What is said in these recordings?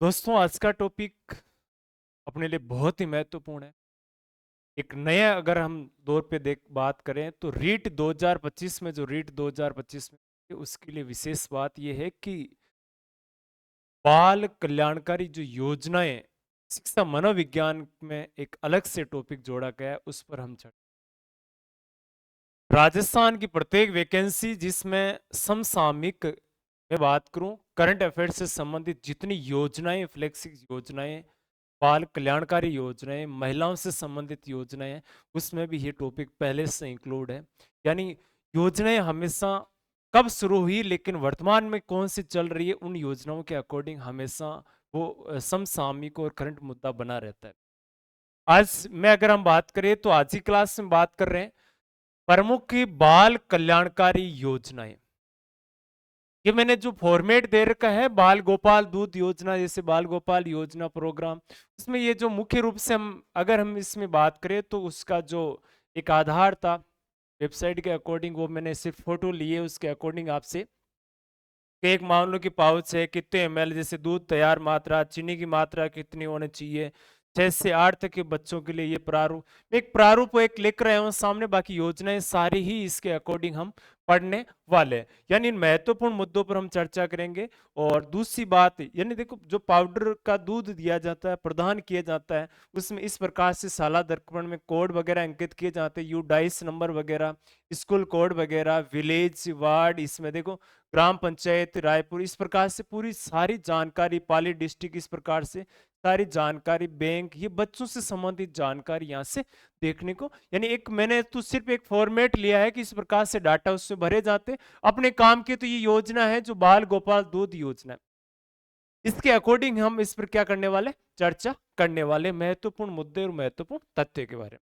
दोस्तों, आज का टॉपिक अपने लिए बहुत ही महत्वपूर्ण है। एक नया अगर हम दौर पे देख बात करें तो रीट 2025 में जो रीट 2025 में उसके लिए विशेष बात यह है कि बाल कल्याणकारी जो योजनाएं शिक्षा मनोविज्ञान में एक अलग से टॉपिक जोड़ा गया है, उस पर हम चर्चा। राजस्थान की प्रत्येक वैकेंसी जिसमें समसामयिक मैं बात करूं करंट अफेयर से संबंधित जितनी योजनाएं फ्लेक्सिक योजनाएं बाल कल्याणकारी योजनाएं महिलाओं से संबंधित योजनाएं हैं, उसमें भी ये टॉपिक पहले से इंक्लूड है। यानी योजनाएं हमेशा कब शुरू हुई लेकिन वर्तमान में कौन सी चल रही है उन योजनाओं के अकॉर्डिंग हमेशा वो समसामयिक और करंट मुद्दा बना रहता है। आज में अगर हम बात करें तो आज की क्लास में बात कर रहे हैं प्रमुख बाल कल्याणकारी योजनाएं। ये मैंने जो फॉर्मेट दे रखा है बाल गोपाल दूध योजना जैसे बाल गोपाल योजना प्रोग्राम, उसमें ये जो मुख्य रूप से हम अगर हम इसमें बात करें तो उसका जो एक आधार था वेबसाइट के अकॉर्डिंग वो मैंने सिर्फ फोटो लिए उसके अकॉर्डिंग आपसे कि एक मान लो कि पाउच है कितने एमएल जैसे दूध तैयार मात्रा चीनी की मात्रा कितनी होनी चाहिए 6 से 8 तक के बच्चों के लिए ये प्रारूप एक प्रारूप एक लिख रहे हूँ सामने, बाकी योजनाएं सारी ही इसके अकॉर्डिंग हम पढ़ने वाले हैं। यानी इन महत्वपूर्ण मुद्दों पर हम चर्चा करेंगे। और दूसरी बात यानी देखो जो पाउडर का दूध दिया जाता है प्रदान किया जाता है उसमें इस प्रकार से साला दर्पण में कोड वगैरह अंकित किए जाते हैं, यू डाइस नंबर वगैरह स्कूल कोड वगैरह विलेज वार्ड, इसमें देखो ग्राम पंचायत रायपुर, इस प्रकार से पूरी सारी जानकारी पाली डिस्ट्रिक्ट, इस प्रकार से सारी जानकारी बैंक, ये बच्चों से संबंधित जानकारी यहाँ से देखने को। यानी एक मैंने तो सिर्फ एक फॉर्मेट लिया है कि इस प्रकार से डाटा उससे भरे जाते अपने काम की। तो ये योजना है जो बाल गोपाल दूध योजना है, इसके अकॉर्डिंग हम इस पर क्या करने वाले चर्चा करने वाले महत्वपूर्ण मुद्दे और महत्वपूर्ण तथ्य के बारे में।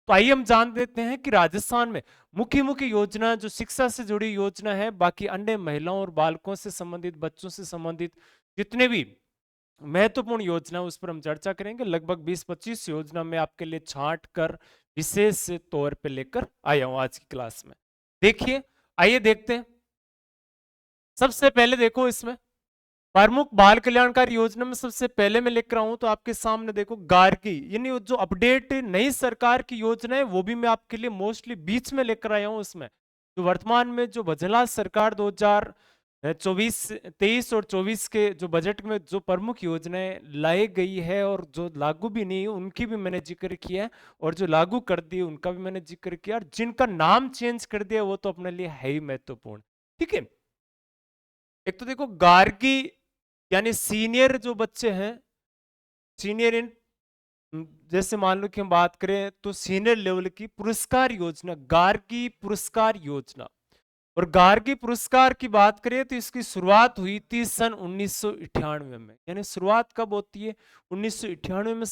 तो आइए हम जान देते हैं कि राजस्थान में मुख्य मुख्य योजना जो शिक्षा से जुड़ी योजना है, बाकी अन्य महिलाओं और बालकों से संबंधित बच्चों से संबंधित जितने भी महत्वपूर्ण योजना उस पर हम चर्चा करेंगे। लगभग 20-25 योजना में आपके लिए छांट कर विशेष तौर पे लेकर आया हूं आज की क्लास में। देखिए, आइए देखते हैं। सबसे पहले देखो इसमें प्रमुख बाल कल्याणकारी योजना में सबसे पहले मैं लिख रहा हूं तो आपके सामने देखो गार्गी, यानी जो अपडेट नई सरकार की योजना है वो भी मैं आपके लिए मोस्टली बीच में लेकर आया हूं। उसमें जो वर्तमान में जो बजला सरकार 2024-23 और 24 के जो बजट में जो प्रमुख योजनाएं लाई गई है और जो लागू भी नहीं है उनकी भी मैंने जिक्र किया है, और जो लागू कर दी उनका भी मैंने जिक्र किया, और जिनका नाम चेंज कर दिया वो तो अपने लिए है ही महत्वपूर्ण। ठीक है, एक तो देखो गार्गी यानी सीनियर जो बच्चे हैं, सीनियर इन जैसे मान लो कि हम बात करें तो सीनियर लेवल की पुरस्कार योजना गार्गी पुरस्कार योजना। और गार्गी पुरस्कार की बात करें तो इसकी शुरुआत हुई थी सन 1998 में। यानी शुरुआत कब होती है 1998 में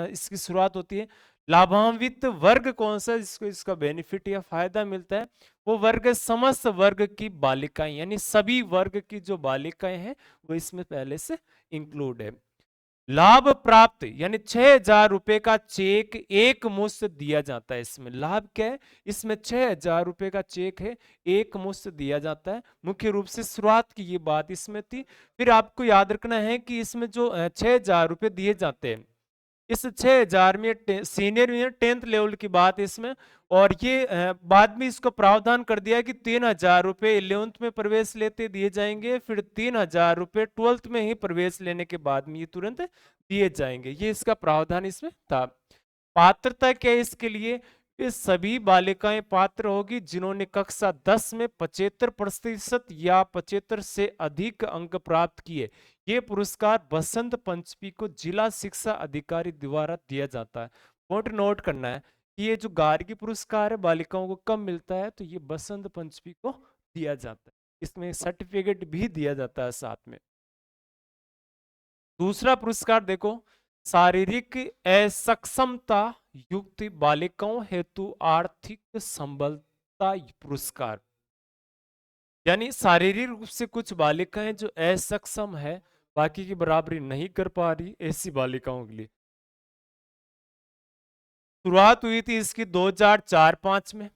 इसकी शुरुआत होती है। लाभान्वित वर्ग कौन सा जिसको इसका बेनिफिट या फायदा मिलता है, वो वर्ग समस्त वर्ग की बालिकाएं, यानी सभी वर्ग की जो बालिकाएं हैं वो इसमें पहले से इंक्लूड है। लाभ प्राप्त यानी 6,000 रुपए का चेक एक मुश्त दिया जाता है। इसमें लाभ क्या है, इसमें 6,000 रुपए का चेक है एक मुश्त दिया जाता है। मुख्य रूप से शुरुआत की ये बात इसमें थी। फिर आपको याद रखना है कि इसमें जो 6,000 रुपए दिए जाते हैं इस 6,000 में सीनियर में 10th लेवल की बात इसमें। और ये बाद में इसको प्रावधान कर दिया कि 3,000 रुपए 11th में प्रवेश लेते दिए जाएंगे, फिर 3,000 रुपए 12th में ही प्रवेश लेने के बाद में ये तुरंत दिए जाएंगे। ये इसका प्रावधान इसमें था। पात्रता क्या है इसके लिए, ये सभी बालिकाएं पात्र होगी जिन्होंने कक्षा 10 में 75% या 75 से अधिक अंक प्राप्त किए। ये पुरस्कार बसंत पंचमी को जिला शिक्षा अधिकारी द्वारा दिया जाता है। पॉइंट नोट करना है कि ये जो गार्गी पुरस्कार है बालिकाओं को कब मिलता है, तो ये बसंत पंचमी को दिया जाता है। इसमें सर्टिफिकेट भी दिया जाता है साथ में। दूसरा पुरस्कार देखो शारीरिक असक्षमता युक्त बालिकाओं हेतु आर्थिक संबलता पुरस्कार। यानी शारीरिक रूप से कुछ बालिकाएं जो असक्षम है बाकी की बराबरी नहीं कर पा रही, ऐसी बालिकाओं के लिए शुरुआत हुई थी इसकी 2004-05 में।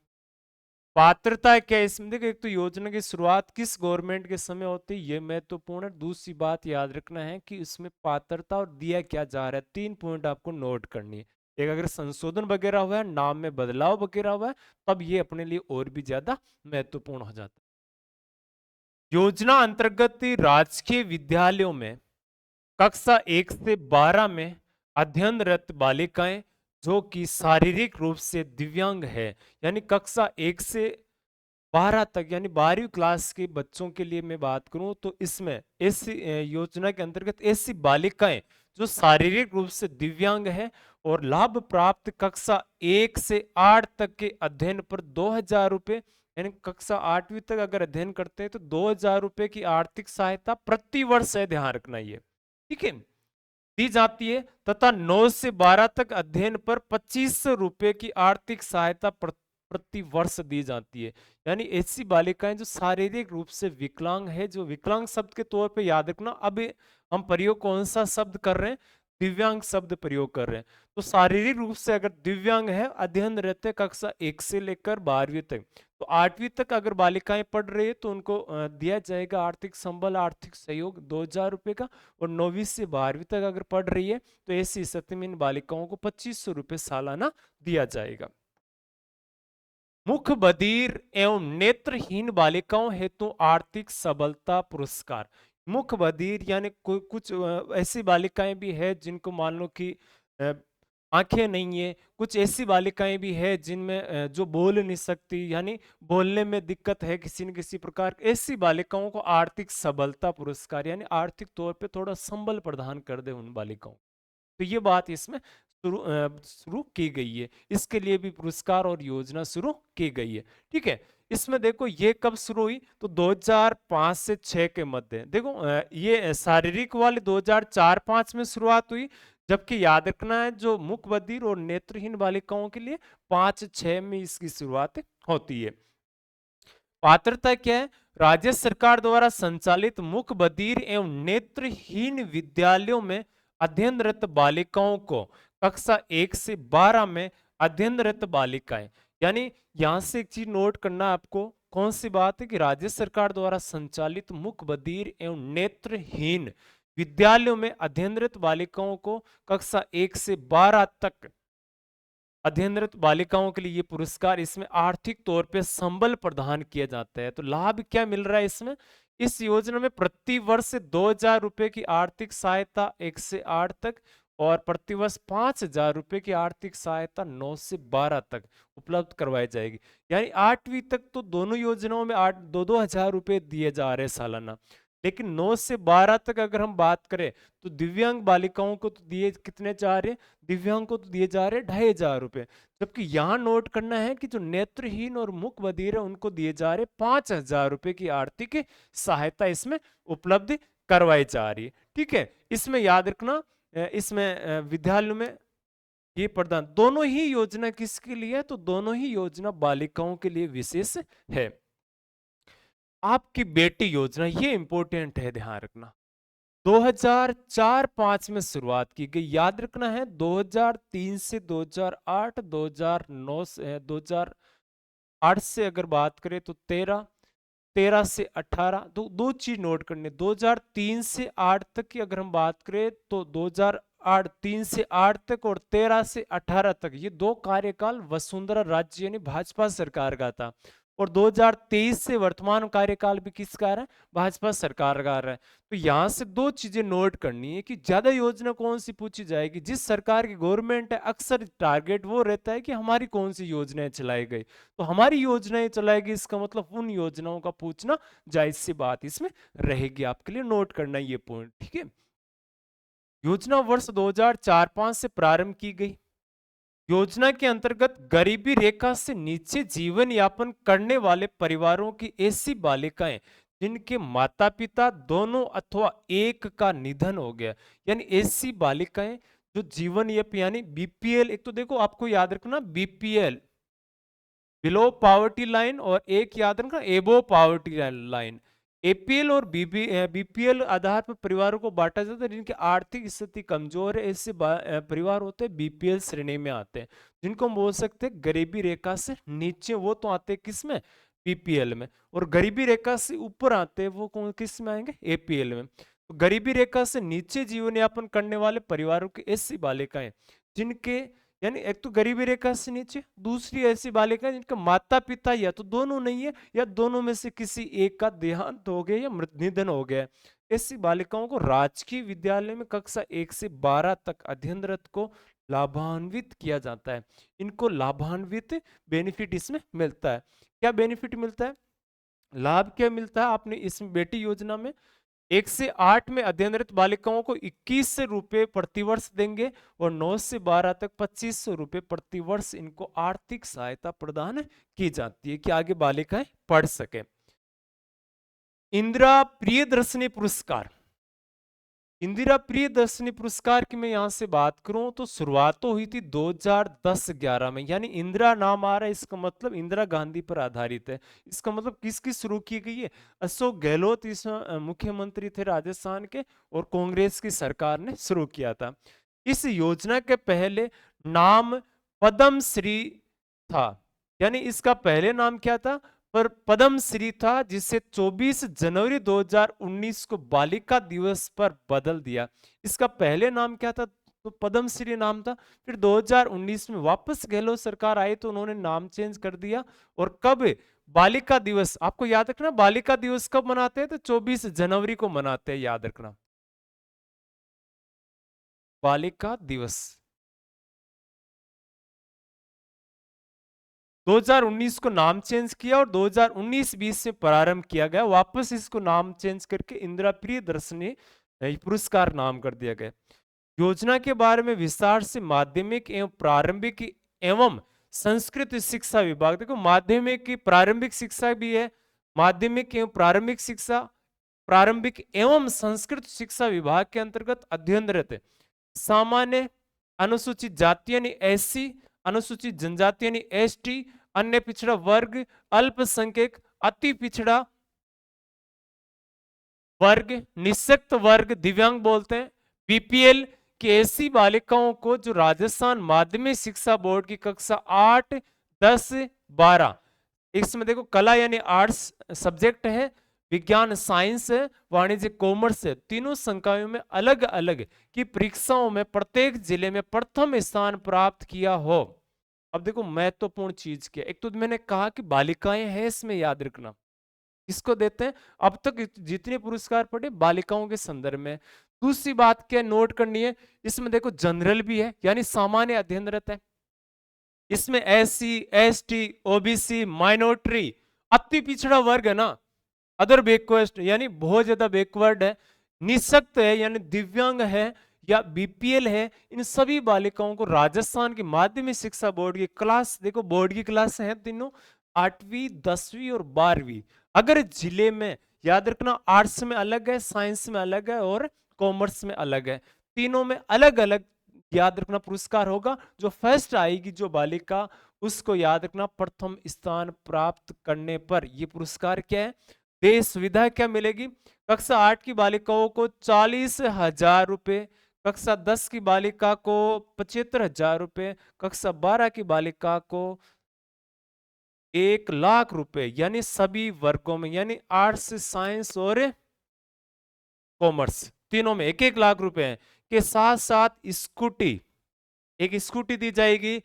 पात्रता क्या है इसमें? देखो, एक तो योजना की शुरुआत किस गवर्नमेंट के समय होती है, ये महत्वपूर्ण है। दूसरी बात याद रखना है कि इसमें पात्रता और दिया क्या जा रहा है, 3 पॉइंट आपको नोट करनी है। एक, अगर संशोधन वगैरह हुआ है, नाम में बदलाव वगैरह हुआ है, तब ये अपने लिए और भी ज्यादा महत्वपूर्ण हो जाता है। योजना अंतर्गत राजकीय विद्यालयों में कक्षा 1 से 12 में अध्ययनरत बालिकाएं जो कि शारीरिक रूप से दिव्यांग है, यानी कक्षा 1 से 12 तक, यानी 12वीं क्लास के बच्चों के लिए मैं बात करूं तो इसमें ऐसी योजना के अंतर्गत ऐसी बालिकाएं जो शारीरिक रूप से दिव्यांग है और लाभ प्राप्त कक्षा 1 से 8 तक के अध्ययन पर 2,000 रुपये, यानी कक्षा 8वीं तक अगर अध्ययन करते हैं तो 2,000 रुपये की आर्थिक सहायता प्रति वर्ष है, ध्यान रखना ये, ठीक है, दी जाती है। तथा 9 से 12 तक अध्ययन पर 2,500 रुपये की आर्थिक सहायता प्रति वर्ष दी जाती है। यानी ऐसी बालिकाएं जो शारीरिक रूप से विकलांग है, जो विकलांग शब्द के तौर पे याद रखना, अब हम प्रयोग कौन सा शब्द कर रहे हैं, दिव्यांग शब्द प्रयोग कर रहे हैं। तो शारीरिक रूप से अगर दिव्यांग है, अध्ययन रहते कक्षा 1 से लेकर 12वीं तक, तो 8वीं तक अगर बालिकाएं पढ़ रही है तो उनको दिया जाएगा आर्थिक संबल, आर्थिक सहयोग 2,000 रुपये का। और 9वीं से 12वीं तक अगर पढ़ रही है तो ऐसी स्थिति में इन बालिकाओं को 2,500 रुपये सालाना दिया जाएगा। मुख बधिर एवं नेत्रहीन बालिकाओं हेतु आर्थिक सबलता पुरस्कार। मुख बधिर यानी कुछ ऐसी बालिकाएं भी है जिनको मान लो कि अ, आंखें नहीं है, कुछ ऐसी बालिकाएं भी है जिनमें जो बोल नहीं सकती, यानी बोलने में दिक्कत है किसी न किसी प्रकार, ऐसी बालिकाओं को आर्थिक सबलता पुरस्कार, यानी आर्थिक तौर पे थोड़ा संबल प्रदान कर दे उन बालिकाओं। तो ये बात इसमें शुरू की गई है, इसके लिए भी पुरस्कार और योजना शुरू की गई है, ठीक है। इसमें देखो ये कब शुरू हुई, तो 2005 से 6 के मध्य। देखो ये शारीरिक वाले 2004-5 में शुरुआत हुई, जबकि याद रखना है जो मुख बधिर और नेत्रहीन बालिकाओं के लिए 5-6 में इसकी शुरुआत होती है। पात्रता क्या है, राज्य सरकार द्वारा संचालित मुख बधिर एवं नेत्रहीन विद्यालयों में अध्ययनरत बालिकाओं को कक्षा 1 से 12 में अध्ययनरत बालिकाएं, यानी यहां से एक चीज नोट करना आपको, कौन सी बात है कि राज्य सरकार द्वारा संचालित मुख बधिर एवं नेत्रहीन विद्यालयों में अध्ययनरत बालिकाओं को कक्षा 1 से 12 तक अध्ययनरत बालिकाओं के लिए ये पुरस्कार, इसमें आर्थिक तौर पे संबल प्रदान किया जाता है। तो लाभ क्या मिल रहा है इसमें, इस योजना में प्रति वर्ष 2,000 रुपये की आर्थिक सहायता 1 से 8 तक और प्रतिवर्ष 5,000 रुपये की आर्थिक सहायता 9 से 12 तक उपलब्ध करवाई जाएगी। यानी 8वीं तक तो दोनों योजनाओं में 2,000 रुपये दिए जा रहे हैं सालाना। लेकिन 9 से 12 तक अगर हम बात करें तो दिव्यांग बालिकाओं को तो दिए कितने जा रहे हैं, दिव्यांग को तो दिए जा रहे हैं 2,500 रुपये, जबकि यहाँ नोट करना है कि जो नेत्रहीन और मुख बधिर है उनको दिए जा रहे 5,000 रुपये की आर्थिक सहायता इसमें उपलब्ध करवाई जा रही है, ठीक है। इसमें याद रखना इसमें विद्यालयों में ये प्रदान, दोनों ही योजना किसके लिए है, तो दोनों ही योजना बालिकाओं के लिए विशेष है। आपकी बेटी योजना ये इंपॉर्टेंट है, ध्यान रखना, 2004-5 में शुरुआत की गई। याद रखना है 2003 से 2008, 2009 से 2008 से अगर बात करें तो 13, 13 से 18, दो चीज नोट करनी। 2003 से 8 तक की अगर हम बात करें तो 2008, 3 से 8 तक और 13 से 18 तक, ये 2 कार्यकाल वसुंधरा राज्य यानी भाजपा सरकार का था। और 2023 से वर्तमान कार्यकाल भी किसका आ रहा है, भाजपा सरकार का आ रहा है। तो यहां से दो चीजें नोट करनी है कि ज्यादा योजना कौन सी पूछी जाएगी, जिस सरकार की गवर्नमेंट है अक्सर टारगेट वो रहता है कि हमारी कौन सी योजनाएं चलाई गई, तो हमारी योजनाएं चलाएगी, इसका मतलब उन योजनाओं का पूछना जायज सी बात इसमें रहेगी। आपके लिए नोट करना ये पॉइंट, ठीक है। योजना वर्ष 2004-5 से प्रारंभ की गई। योजना के अंतर्गत गरीबी रेखा से नीचे जीवन यापन करने वाले परिवारों की ऐसी बालिकाएं जिनके माता पिता दोनों अथवा एक का निधन हो गया, यानी ऐसी बालिकाएं जो जीवन यानी बीपीएल, एक तो देखो आपको याद रखना बीपीएल बिलो पावर्टी लाइन और एक याद रखना एबो पावर्टी लाइन। एपीएल और बीपीएल आधार पर परिवारों को बांटा जाता है जिनकी आर्थिक स्थिति कमजोर है। ऐसे परिवार होते हैं बीपीएल श्रेणी में आते हैं, जिनको हम बोल सकते हैं गरीबी रेखा से नीचे, वो तो आते हैं किस में, बीपीएल में। और गरीबी रेखा से ऊपर आते हैं वो कौन किस में आएंगे, एपीएल में। तो गरीबी रेखा से नीचे जीवन यापन करने वाले परिवारों की ऐसी बालिकाएं जिनके, यानी एक तो गरीबी रेखा से नीचे, दूसरी ऐसी बालिकाएं जिनके माता पिता या तो दोनों नहीं है या दोनों में से किसी एक का देहांत हो गया या निधन हो गया, ऐसी बालिकाओं को राजकीय विद्यालय में कक्षा 1 से 12 तक अध्ययनरत को लाभान्वित किया जाता है। इनको लाभान्वित बेनिफिट इसमें मिलता है। क्या बेनिफिट मिलता है, लाभ क्या मिलता है आपने इसमें बेटी योजना में, 1 से 8 में अध्ययनरत बालिकाओं को 2100 रुपये प्रतिवर्ष देंगे और 9 से 12 तक 2500 रुपये प्रतिवर्ष इनको आर्थिक सहायता प्रदान की जाती है कि आगे बालिकाएं पढ़ सके। इंदिरा प्रियदर्शनी पुरस्कार, इंदिरा प्रियदर्शनी पुरस्कार की मैं यहां से बात करूं तो शुरुआत तो हुई थी 2010-11 में, यानी इंदिरा नाम आ रहा है इसका मतलब इंदिरा गांधी पर आधारित है। इसका मतलब किसकी शुरू की गई है, अशोक गहलोत इस मुख्यमंत्री थे राजस्थान के और कांग्रेस की सरकार ने शुरू किया था। इस योजना के पहले नाम पद्म श्री था, यानी इसका पहले नाम क्या था, पर पद्म श्री था, जिसे 24 जनवरी 2019 को बालिका दिवस पर बदल दिया। इसका पहले नाम क्या था, तो पद्म श्री नाम था। फिर 2019 में वापस गहलोत सरकार आई तो उन्होंने नाम चेंज कर दिया। और कब बालिका दिवस, आपको याद रखना बालिका दिवस कब मनाते हैं, तो 24 जनवरी को मनाते हैं, याद रखना बालिका दिवस। 2019 को नाम चेंज किया और 2019-20 में प्रारंभ किया गया, वापस इसको नाम चेंज करके इंदिरा प्रियदर्शनी पुरस्कार नाम कर दिया गया। योजना के बारे में विस्तार से माध्यमिक एवं प्रारंभिक एवं संस्कृत शिक्षा विभाग, देखो माध्यमिक की प्रारंभिक शिक्षा भी है, माध्यमिक एवं प्रारंभिक शिक्षा, प्रारंभिक एवं संस्कृत शिक्षा विभाग के अंतर्गत अध्ययनरत सामान्य, अनुसूचित जाति यानी एससी, अनुसूचित जनजाति यानी एसटी, अन्य पिछड़ा वर्ग, अल्पसंख्यक, अति पिछड़ा वर्ग, निःशक्त वर्ग, दिव्यांग बोलते हैं, बीपीएल की ऐसी बालिकाओं को जो राजस्थान माध्यमिक शिक्षा बोर्ड की कक्षा 8, 10, 12, इसमें देखो कला यानी आर्ट्स सब्जेक्ट है, विज्ञान साइंस है, वाणिज्य कॉमर्स है, तीनों संकायों में अलग अलग की परीक्षाओं में प्रत्येक जिले में प्रथम स्थान प्राप्त किया हो। अब देखो महत्वपूर्ण चीज क्या, एक तो मैंने कहा कि बालिकाएं हैं, इसमें याद रखना किसको देते हैं, अब तक जितने पुरस्कार पढ़े बालिकाओं के संदर्भ में। दूसरी बात क्या नोट करनी है, इसमें देखो जनरल भी है यानी सामान्य अध्ययनरत है, इसमें एससी, एसटी, ओबीसी, माइनॉरिटी, अति पिछड़ा वर्ग है ना, अदर बैकवर्ड यानी बहुत ज्यादा बैकवर्ड है, निःशक्त है यानी दिव्यांग है, या बीपीएल है, इन सभी बालिकाओं को राजस्थान की माध्यमिक शिक्षा बोर्ड की क्लास, देखो बोर्ड की क्लास है तीनों, 8वीं, 10वीं और 12वीं। अगर जिले में याद रखना आर्ट्स में अलग है, साइंस में अलग है और कॉमर्स में अलग है, तीनों में अलग अलग याद रखना पुरस्कार होगा। जो फर्स्ट आएगी जो बालिका, उसको याद रखना प्रथम स्थान प्राप्त करने पर ये पुरस्कार क्या है, देश सुविधा क्या मिलेगी, कक्षा 8 की बालिकाओं को 40,000 रुपए, कक्षा 10 की बालिका को 75,000 रुपए, कक्षा 12 की बालिका को 1,00,000 रुपए, यानी सभी वर्गों में, यानी आर्ट्स, साइंस और कॉमर्स तीनों में 1,00,000 रुपए हैं। के साथ साथ स्कूटी, एक स्कूटी दी जाएगी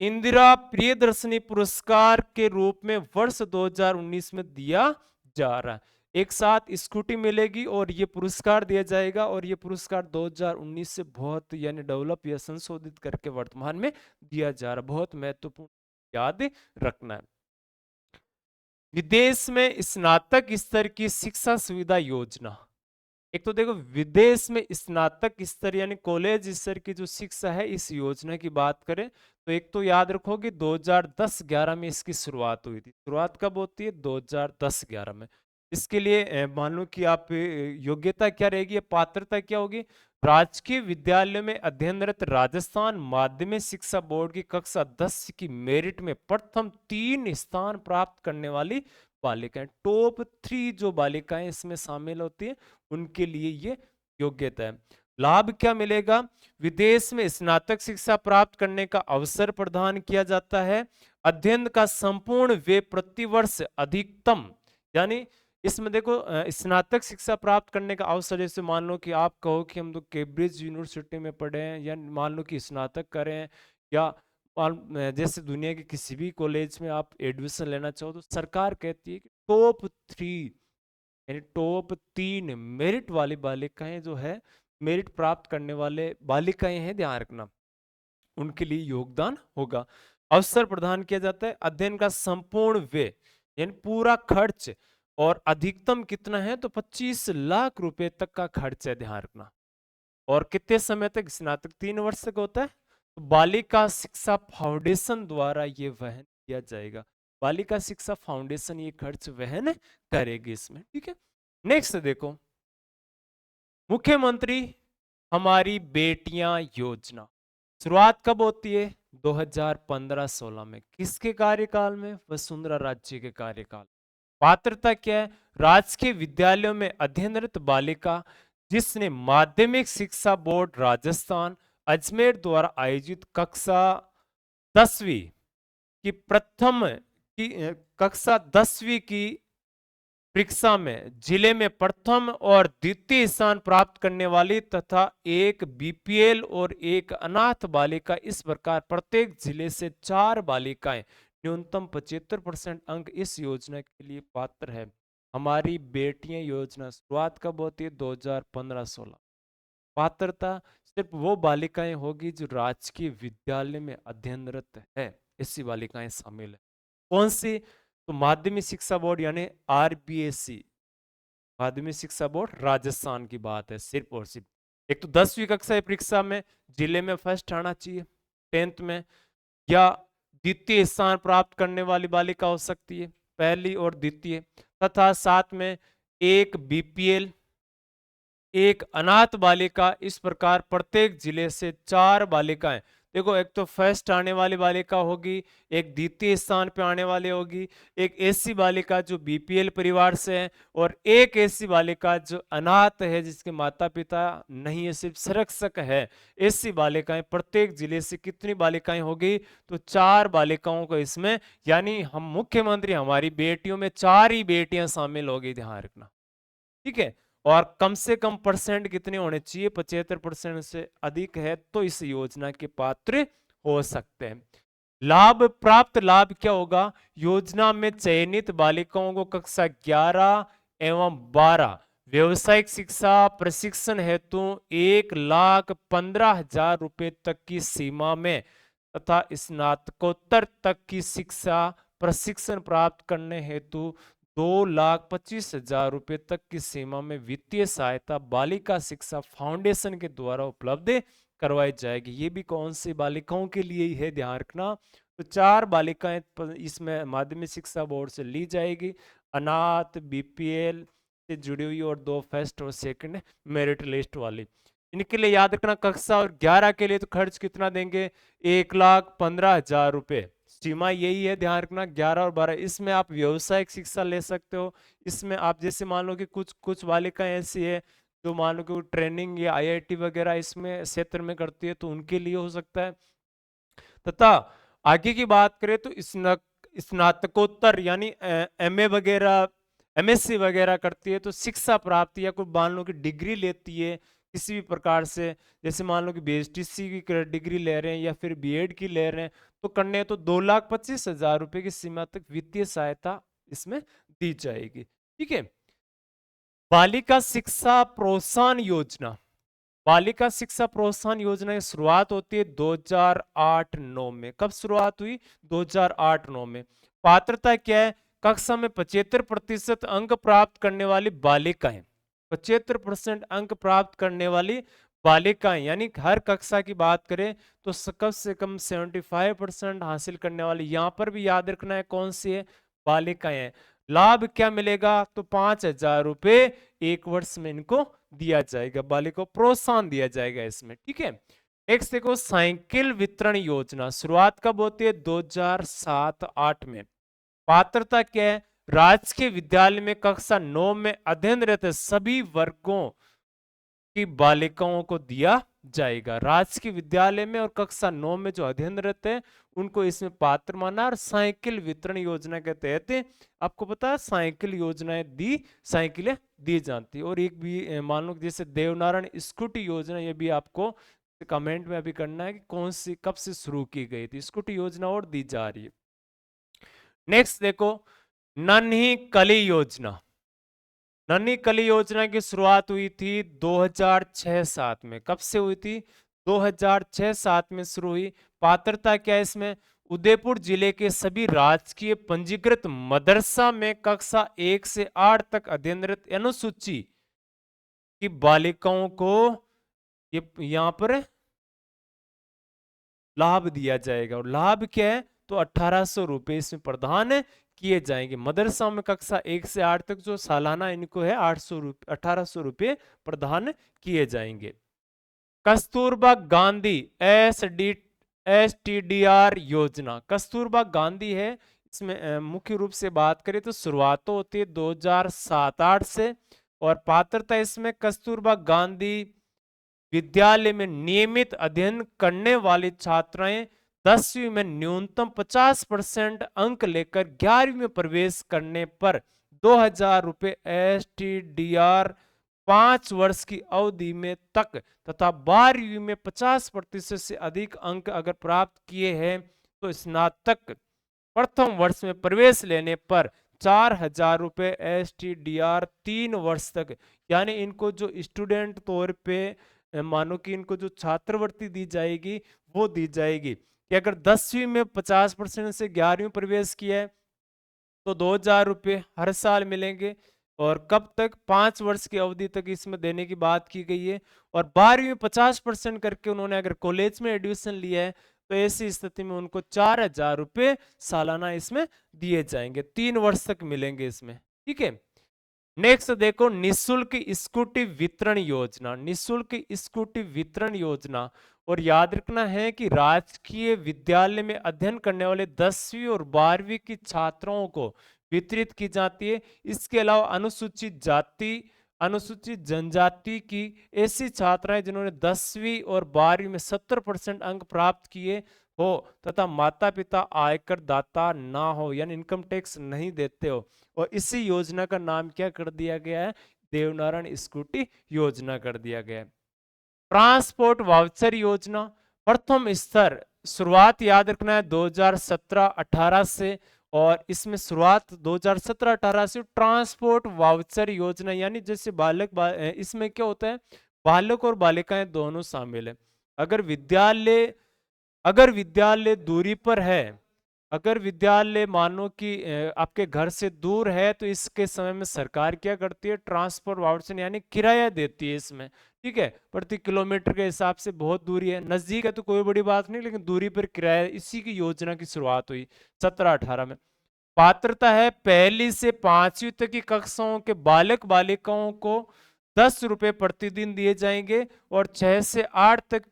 इंदिरा प्रियदर्शनी पुरस्कार के रूप में वर्ष 2019 में दिया जा रहा है। एक साथ स्कूटी मिलेगी और ये पुरस्कार दिया जाएगा, और ये पुरस्कार 2019 से बहुत यानी डेवलप या संशोधित करके वर्तमान में दिया जा रहा है, बहुत महत्वपूर्ण याद रखना है। विदेश में स्नातक स्तर की शिक्षा सुविधा योजना, एक तो देखो विदेश में स्नातक स्तर यानी कॉलेज स्तर की जो शिक्षा है, इस योजना की बात करें तो एक तो याद रखोगे 2010-11 में इसकी शुरुआत हुई थी। शुरुआत कब होती है, 2010-11 में। इसके लिए मान लो कि आप योग्यता क्या रहेगी, पात्रता क्या होगी, राजकीय विद्यालय में अध्ययनरत राजस्थान माध्यमिक शिक्षा बोर्ड की कक्षा 10 की मेरिट में प्रथम 3 स्थान प्राप्त करने वाली बालिकाएं, टॉप 3 जो बालिकाएं इसमें शामिल होती है उनके लिए ये योग्यता है। लाभ क्या मिलेगा? विदेश में स्नातक शिक्षा प्राप्त करने का अवसर प्रदान किया जाता है। अध्ययन का संपूर्ण व्यय प्रतिवर्ष अधिकतम, यानी इसमें देखो स्नातक शिक्षा प्राप्त करने का अवसर, जैसे मान लो कि आप कहो कि हम तो कैम्ब्रिज यूनिवर्सिटी में पढ़े हैं, या मान लो कि स्नातक करें, या जैसे दुनिया के किसी भी कॉलेज में आप एडमिशन लेना चाहो, तो सरकार कहती है कि टॉप 3 यानी टॉप 3 मेरिट वाली बालिकाएं जो है, मेरिट प्राप्त करने वाले बालिकाएं हैं, ध्यान रखना, उनके लिए योगदान होगा। अवसर प्रदान किया जाता है। अध्ययन का संपूर्ण व्यय यानी पूरा खर्च, और अधिकतम कितना है तो 25 लाख रुपए तक का खर्च है, ध्यान रखना। और कितने समय तक? स्नातक 3 वर्ष तक होता है। तो बालिका शिक्षा फाउंडेशन द्वारा ये वहन किया जाएगा। बालिका शिक्षा फाउंडेशन ये खर्च वहन करेगी इसमें, ठीक है। नेक्स्ट देखो, मुख्यमंत्री हमारी बेटियां योजना शुरुआत कब होती है? 2015-16 में। किसके कार्यकाल में? वसुंधरा राजे के कार्यकाल। पात्रता क्या है? राजकीय विद्यालयों में अध्ययनरत बालिका जिसने माध्यमिक शिक्षा बोर्ड राजस्थान अजमेर द्वारा आयोजित कक्षा 10वीं की प्रथम की कक्षा 10वीं की परीक्षा में जिले में प्रथम और द्वितीय स्थान प्राप्त करने वाली तथा एक बीपीएल और एक अनाथ बालिका, इस प्रकार प्रत्येक जिले से 4 बालिकाएं न्यूनतम 75% अंक इस योजना के लिए पात्र है। हमारी बेटियां योजना शुरुआत कब होती है? 2015-16। पात्रता सिर्फ वो बालिकाएं होगी जो राजकीय विद्यालय में अध्ययनरत है, ऐसी बालिकाएं शामिल है। कौन सी? तो माध्यमिक शिक्षा बोर्ड यानी आरबीएससी, माध्यमिक शिक्षा बोर्ड राजस्थान की बात है सिर्फ और सिर्फ। एक तो 10वीं कक्षा की परीक्षा में जिले में फर्स्ट आना चाहिए, 10th में, या द्वितीय स्थान प्राप्त करने वाली बालिका हो सकती है, पहली और द्वितीय, तथा साथ में एक बीपीएल, एक अनाथ बालिका, इस प्रकार प्रत्येक जिले से 4 बालिकाएं। देखो, एक तो फर्स्ट आने वाली बालिका होगी, एक द्वितीय स्थान पे आने वाली होगी, एक ऐसी बालिका जो बीपीएल परिवार से है, और एक ऐसी बालिका जो अनाथ है जिसके माता पिता नहीं है, सिर्फ संरक्षक है। ऐसी बालिकाएं प्रत्येक जिले से कितनी बालिकाएं होगी? तो 4 बालिकाओं को इसमें, यानी हम मुख्यमंत्री हमारी बेटियों में 4 ही बेटियां शामिल होगी, ध्यान रखना, ठीक है। और कम से कम परसेंट कितने होने चाहिए? 75% से अधिक है तो इस योजना के पात्र हो सकते हैं। लाभ, प्राप्त लाभ क्या होगा? योजना में चयनित बालिकाओं को कक्षा 11 एवं 12 व्यवसायिक शिक्षा प्रशिक्षण हेतु 1,15,000 रुपए तक की सीमा में तथा स्नातकोत्तर तक की शिक्षा प्रशिक्षण प्राप्त करने हेतु 2,25,000 रुपए तक की सीमा में वित्तीय सहायता बालिका शिक्षा फाउंडेशन के द्वारा उपलब्ध करवाई जाएगी। ये भी कौन सी बालिकाओं के लिए ही है, ध्यान रखना। तो 4 बालिकाएं इसमें माध्यमिक शिक्षा बोर्ड से ली जाएगी, अनाथ, बीपीएल से जुड़ी हुई, और 2 फर्स्ट और सेकंड मेरिट लिस्ट वाली। इनके लिए याद रखना, कक्षा और 11 के लिए तो खर्च कितना देंगे? 1,15,000 रुपए, सीमा यही है, ध्यान रखना। 11 और 12 इसमें आप व्यवसायिक शिक्षा ले सकते हो। इसमें आप जैसे मान लो कि कुछ कुछ बालिकाएं ऐसी है जो मान लो कि ट्रेनिंग या आईआईटी वगैरह इसमें क्षेत्र में करती है, तो उनके लिए हो सकता है। तथा आगे की बात करें तो स्नातकोत्तर यानी एमए वगैरह, एमएससी वगैरह करती है, तो शिक्षा प्राप्ति या कोई मान लो कि डिग्री लेती है किसी भी प्रकार से, जैसे मान लो कि बीएसटीसी की डिग्री ले रहे हैं या फिर बीएड की ले रहे हैं, तो करने तो 2,25,000 रुपए की सीमा तक वित्तीय सहायता इसमें दी जाएगी, ठीक है। बालिका शिक्षा प्रोत्साहन योजना, बालिका शिक्षा प्रोत्साहन योजना की शुरुआत होती है 2008-9 में। कब शुरुआत हुई? 2008-9 में। पात्रता क्या है? कक्षा में 75% अंक प्राप्त करने वाली बालिकाएं, 75% अंक प्राप्त करने वाली बालिकाएं, यानी हर कक्षा की बात करें तो कम से कम 75% हासिल करने वाली, यहां पर भी याद रखना है कौन सी है? बालिकाएं हैं। लाभ क्या मिलेगा? तो 5,000 रुपए एक वर्ष में इनको दिया जाएगा, बालिका को प्रोत्साहन दिया जाएगा इसमें, ठीक है। नेक्स्ट देखो, साइकिल वितरण योजना शुरुआत कब होती है? 2007-8 में। पात्रता क्या है? राजकीय विद्यालय में कक्षा 9 में अध्ययनरत सभी वर्गों की बालिकाओं को दिया जाएगा। राजकीय विद्यालय में और कक्षा 9 में जो अध्ययनरत है उनको इसमें पात्र माना। और साइकिल वितरण योजना के तहत आपको पता है साइकिल योजनाएं साइकिलें दी जाती है। और एक भी मान लो जैसे देवनारायण स्कूटी योजना, ये भी आपको कमेंट में अभी करना है कि कौन सी कब से शुरू की गई थी। स्कूटी योजना और दी जा रही है। नेक्स्ट देखो, नन्ही कली योजना। नन्ही कली योजना की शुरुआत हुई थी 2006-7 में। कब से हुई थी? 2006-7 में शुरू हुई। पात्रता क्या है इसमें? उदयपुर जिले के सभी राजकीय पंजीकृत मदरसा में कक्षा 1 से 8 तक अध्ययनरत अनुसूची की बालिकाओं को ये यहां पर लाभ दिया जाएगा। और लाभ क्या है? तो 1800 रुपए इसमें प्रदान किए जाएंगे। मदरसा में कक्षा 1 से 8 तक जो सालाना इनको है 1800 रुपये प्रदान किए जाएंगे। कस्तूरबा गांधी STDR योजना। कस्तूरबा गांधी है इसमें मुख्य रूप से बात करें तो शुरुआत तो होती है 2007-8 से। और पात्रता इसमें कस्तूरबा गांधी विद्यालय में नियमित अध्ययन करने वाली छात्राएं 10वीं में न्यूनतम 50% अंक लेकर 11वीं में प्रवेश करने पर 2000 रुपये STDR 5 वर्ष की अवधि में तक तथा 12वीं में 50% से अधिक अंक अगर प्राप्त किए हैं तो स्नातक प्रथम वर्ष में प्रवेश लेने पर 4000 रुपये STDR 3 वर्ष तक। यानी इनको जो स्टूडेंट तौर पे मानो कि इनको जो छात्रवृत्ति दी जाएगी वो दी जाएगी कि अगर 10वीं में 50% से 11वीं में प्रवेश किया है तो 2000 रुपये हर साल मिलेंगे। और कब तक? 5 वर्ष की अवधि तक इसमें देने की बात की गई है। और 12वीं में 50% करके उन्होंने अगर कॉलेज में एडमिशन लिया है तो ऐसी स्थिति में उनको 4000 रुपये सालाना इसमें दिए जाएंगे। 3 वर्ष तक मिलेंगे इसमें। ठीक है। नेक्स्ट देखो, निशुल्क स्कूटी वितरण योजना। निशुल्क स्कूटी वितरण योजना। और याद रखना है कि राजकीय विद्यालय में अध्ययन करने वाले 10वीं और 12वीं की छात्राओं को वितरित की जाती है। इसके अलावा अनुसूचित जाति, अनुसूचित जनजाति की ऐसी छात्राएं जिन्होंने 10वीं और 12वीं में 70% अंक प्राप्त किए हो तथा माता पिता आयकर दाता ना हो यानी इनकम टैक्स नहीं देते हो। और इसी योजना का नाम क्या कर दिया गया है? देवनारायण स्कूटी योजना कर दिया गया है। ट्रांसपोर्ट वाउचर योजना प्रथम स्तर, शुरुआत याद रखना है 2017-18 से। और इसमें शुरुआत 2017-18 से ट्रांसपोर्ट वाउचर योजना यानी जैसे इसमें क्या होता है? बालक और बालिकाएं दोनों शामिल है। अगर विद्यालय दूरी पर है, अगर विद्यालय मानो कि आपके घर से दूर है तो इसके समय में सरकार क्या करती है? ट्रांसपोर्ट वाउचर यानी किराया देती है इसमें। ठीक है, प्रति किलोमीटर के हिसाब से बहुत दूरी है, नजदीक है तो कोई बड़ी बात नहीं, लेकिन दूरी पर किराया, इसी की योजना की शुरुआत हुई 17-18 में। पात्रता है 1ली से 5वीं तक की कक्षाओं के बालक बालिकाओं को 10 रुपए प्रतिदिन दिए जाएंगे। और 6 से 8 तक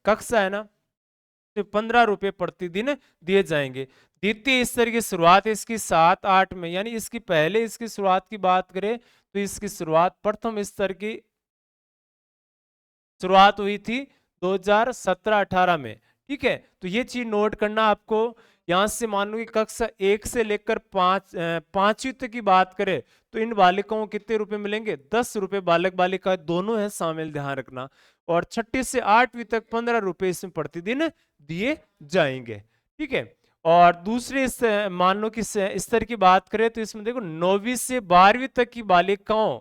कक्षा है ना, तो 15 रुपए प्रतिदिन दिए जाएंगे। द्वितीय स्तर की शुरुआत इसकी 7-8 में, यानी इसकी पहले इसकी शुरुआत की बात करें तो इसकी शुरुआत प्रथम स्तर की शुरुआत हुई थी 2017-18 में। ठीक है, तो ये चीज नोट करना आपको। यहां से मान लो कि कक्षा 1 से लेकर 5वीं तक की बात करें तो इन बालिकाओं को कितने रुपए मिलेंगे? 10 रुपए, बालक बालिका दोनों है शामिल, ध्यान रखना। और 6ठी से 8वीं तक 15 रुपए इसमें प्रतिदिन दिए जाएंगे। ठीक है। और दूसरे मान लो कि स्तर की बात करें तो इसमें देखो 9वीं से 12वीं तक की बालिकाओं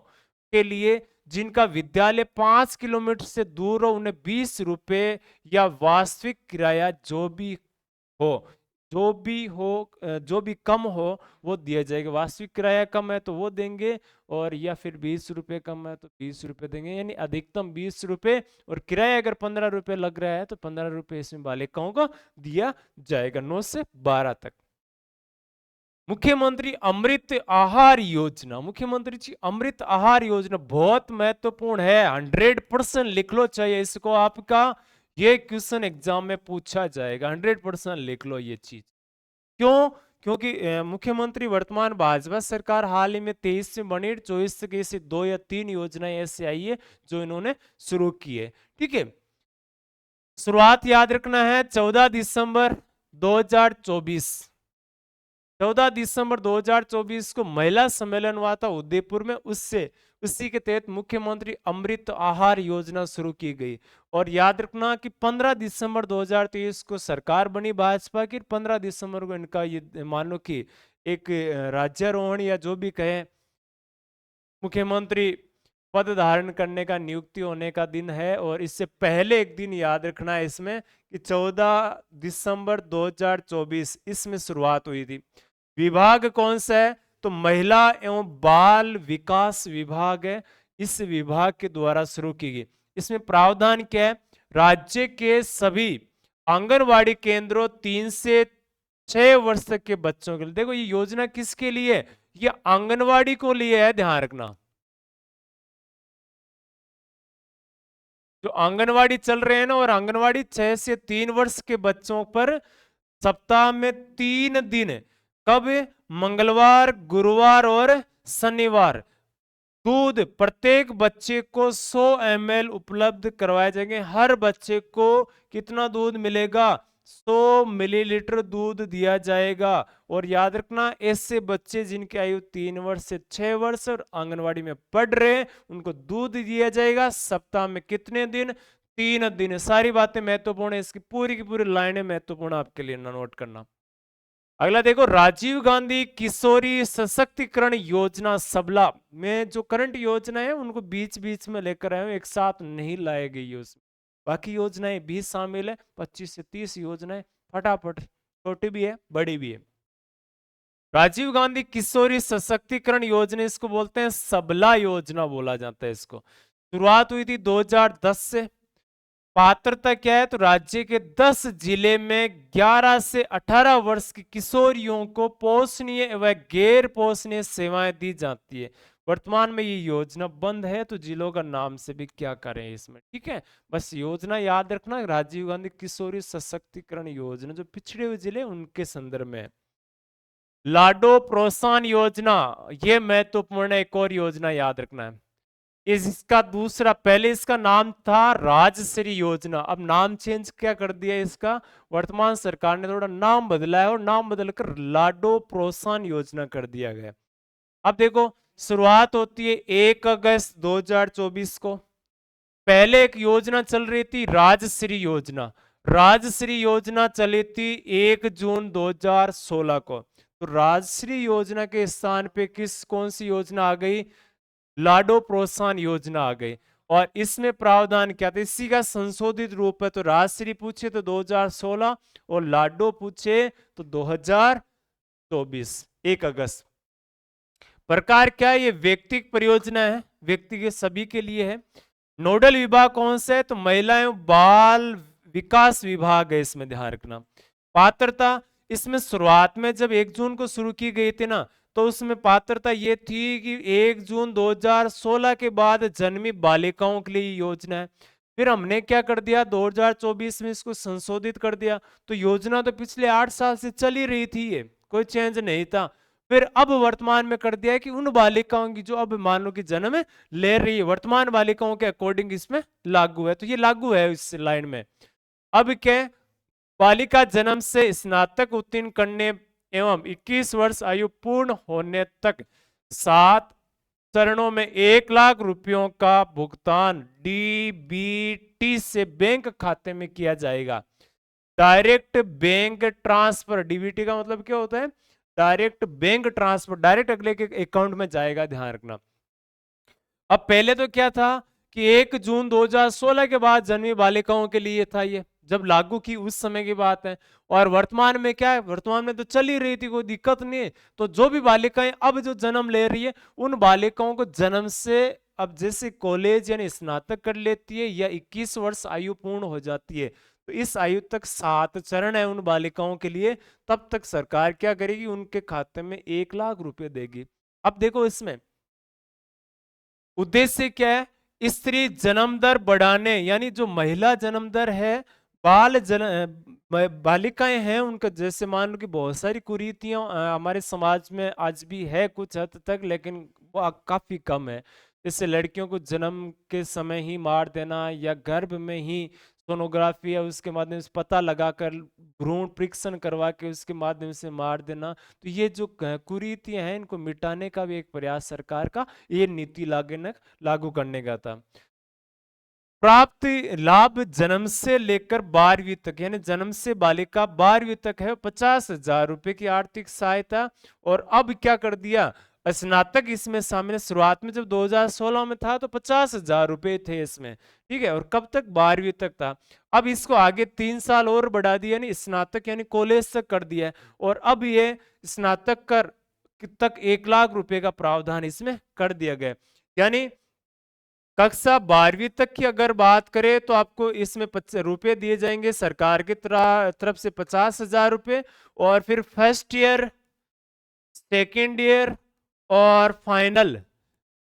के लिए जिनका विद्यालय 5 किलोमीटर से दूर हो उन्हें 20 रुपए या वास्तविक किराया जो भी कम हो वो दिया जाएगा। वास्तविक किराया कम है तो वो देंगे, और या फिर 20 रुपए कम है तो 20 रुपए देंगे, यानी अधिकतम 20 रुपए। और किराया अगर 15 रुपए लग रहा है तो 15 रुपए इसमें बालिकाओं को दिया जाएगा 9 से 12 तक। मुख्यमंत्री अमृत आहार योजना। मुख्यमंत्री जी अमृत आहार योजना बहुत महत्वपूर्ण है, 100% लिख लो, चाहिए इसको आपका ये क्वेश्चन एग्जाम में पूछा जाएगा, 100% लिख लो ये चीज। क्यों? क्योंकि मुख्यमंत्री वर्तमान भाजपा सरकार हाल ही में 23 में बनी, 24 से कैसे 2 या 3 योजनाएं ऐसी आई है जो इन्होंने शुरू की है। ठीक है, शुरुआत याद रखना है 14 दिसंबर 2024। 14 दिसंबर 2024 को महिला सम्मेलन हुआ था उदयपुर में, उससे उसी के तहत मुख्यमंत्री अमृत आहार योजना शुरू की गई। और याद रखना कि 15 दिसंबर 2023 को सरकार बनी भाजपा की, 15 दिसंबर को इनका ये मानो कि एक राज्यारोहण या जो भी कहें मुख्यमंत्री पद धारण करने का नियुक्ति होने का दिन है। और इससे पहले एक दिन याद रखना है इसमें कि 14 दिसंबर 2024 इसमें शुरुआत हुई थी। विभाग कौन सा है? तो महिला एवं बाल विकास विभाग है, इस विभाग के द्वारा शुरू की गई। इसमें प्रावधान क्या है? राज्य के सभी आंगनवाड़ी केंद्रों 3 से 6 वर्ष तक के बच्चों के लिए, देखो ये योजना किसके लिए है? ये आंगनवाड़ी को लिए है, ध्यान रखना। जो आंगनवाड़ी चल रहे हैं ना, और आंगनवाड़ी 6 से 3 वर्ष के बच्चों पर सप्ताह में 3 दिन, कब? मंगलवार, गुरुवार और शनिवार, दूध प्रत्येक बच्चे को 100 ml उपलब्ध करवाए जाएंगे। हर बच्चे को कितना दूध मिलेगा? 100 मिलीलीटर दूध दिया जाएगा। और याद रखना ऐसे बच्चे जिनकी आयु 3 वर्ष से 6 वर्ष और आंगनवाड़ी में पढ़ रहे हैं उनको दूध दिया जाएगा। सप्ताह में कितने दिन? 3 दिन। सारी बातें महत्वपूर्ण है, इसकी पूरी की पूरी लाइनें महत्वपूर्ण आपके लिए नोट करना। अगला देखो, राजीव गांधी किशोरी सशक्तिकरण योजना सबला में जो करंट योजना है उनको बीच बीच में लेकर आए, एक साथ नहीं लाए गई है उसमें। बाकी योजनाएं भी शामिल है, 25 से 30 योजनाएं, फटाफट, छोटी भी है बड़ी भी है। राजीव गांधी किशोरी सशक्तिकरण योजना, इसको बोलते हैं सबला योजना बोला जाता है इसको। शुरुआत हुई थी 2010 से। पात्रता क्या है? तो राज्य के 10 जिले में 11 से 18 वर्ष की किशोरियों को पोषणीय व गैर पोषणीय सेवाएं दी जाती है। वर्तमान में ये योजना बंद है, तो जिलों का नाम से भी क्या करें इसमें। ठीक है, बस योजना याद रखना, राजीव गांधी किशोरी सशक्तिकरण योजना, जो पिछड़े हुए जिले उनके संदर्भ में है। लाडो प्रोत्साहन योजना, ये महत्वपूर्ण एक और योजना याद रखना है। इसका दूसरा, पहले इसका नाम था राजश्री योजना, अब नाम चेंज क्या कर दिया इसका, वर्तमान सरकार ने थोड़ा नाम बदला है और नाम बदलकर लाडो प्रोत्साहन योजना कर दिया गया। अब देखो, शुरुआत होती है 1 अगस्त 2024 को। पहले एक योजना चल रही थी राजश्री योजना, राजश्री योजना चली थी 1 जून 2016 को। तो राजश्री योजना के स्थान पे कौन सी योजना आ गई? लाडो प्रोत्साहन योजना आ गई। और इसमें प्रावधान क्या था? इसी का संशोधित रूप है। तो राजश्री पूछे तो 2016 और लाडो पूछे तो 2024 1 अगस्त। प्रकार क्या है? ये व्यक्तिगत परियोजना है, व्यक्ति के सभी के लिए है। नोडल विभाग कौन सा है? तो महिला एवं बाल विकास विभाग है, इसमें ध्यान रखना। पात्रता, इसमें शुरुआत में जब 1 जून को शुरू की गई थी ना, तो उसमें पात्रता ये थी कि 1 जून 2016 के बाद जन्मी बालिकाओं के लिए योजना है। फिर हमने क्या कर दिया, 2024 में इसको संशोधित कर दिया। तो योजना तो पिछले 8 साल से चल ही रही थी, ये कोई चेंज नहीं था। फिर अब वर्तमान में कर दिया है कि उन बालिकाओं की जो अब मान लो कि जन्म ले रही है, वर्तमान बालिकाओं के अकॉर्डिंग इसमें लागू है। तो ये लागू है इस लाइन में। अब क्या, बालिका जन्म से स्नातक उत्तीर्ण करने एवं 21 वर्ष आयु पूर्ण होने तक 7 चरणों में 1 लाख रुपयों का भुगतान डीबीटी से बैंक खाते में किया जाएगा। डायरेक्ट बैंक ट्रांसफर, डीबीटी का मतलब क्या होता है? डायरेक्ट बैंक ट्रांसफर, डायरेक्ट अगले के अकाउंट में जाएगा, ध्यान रखना। अब पहले तो क्या था कि 1 जून 2016 के बाद जन्मी बालिकाओं के लिए था, ये जब लागू की उस समय की बात है। और वर्तमान में क्या है? वर्तमान में तो चल ही रही थी, कोई दिक्कत नहीं है। तो जो भी बालिकाएं अब जो जन्म ले रही है, उन बालिकाओं को जन्म से अब जैसे कॉलेज यानी स्नातक कर लेती है या 21 वर्ष आयु पूर्ण हो जाती है, तो इस आयु तक 7 चरण है उन बालिकाओं के लिए। तब तक सरकार क्या करेगी? उनके खाते में 1 लाख रुपए देगी। अब देखो, इसमें उद्देश्य क्या है? स्त्री जन्म दर बढ़ाने, यानी जो महिला जन्म दर है, बाल बालिकाएं हैं उनका, जैसे मान लो कि बहुत सारी कुरीतियां हमारे समाज में आज भी है कुछ हद तक, लेकिन वो काफी कम है। जैसे लड़कियों को जन्म के समय ही मार देना, या गर्भ में ही सोनोग्राफी या उसके माध्यम से पता लगाकर भ्रूण परीक्षण करवा के उसके माध्यम से मार देना। तो ये जो कुरीतियां हैं इनको मिटाने का भी एक प्रयास सरकार का ये नीति लागू करने का था। प्राप्त लाभ जन्म से लेकर 12वीं तक, यानी जन्म से बालिका 12वीं तक है 50,000 रुपए की आर्थिक सहायता। और अब क्या कर दिया, स्नातक इसमें शामिल है। शुरुआत में जब 2016 में था तो 50,000 रुपए थे इसमें, ठीक है, और कब तक, 12वीं तक था। अब इसको आगे 3 साल और बढ़ा दिया, यानी स्नातक यानी कॉलेज तक कर दिया है। और अब ये स्नातक कर तक 1 लाख रुपए का प्रावधान इसमें कर दिया गया। यानी कक्षा 12वीं तक की अगर बात करें तो आपको इसमें रुपए दिए जाएंगे सरकार की तरफ से 50,000 रुपए। और फिर फर्स्ट ईयर, सेकेंड ईयर और फाइनल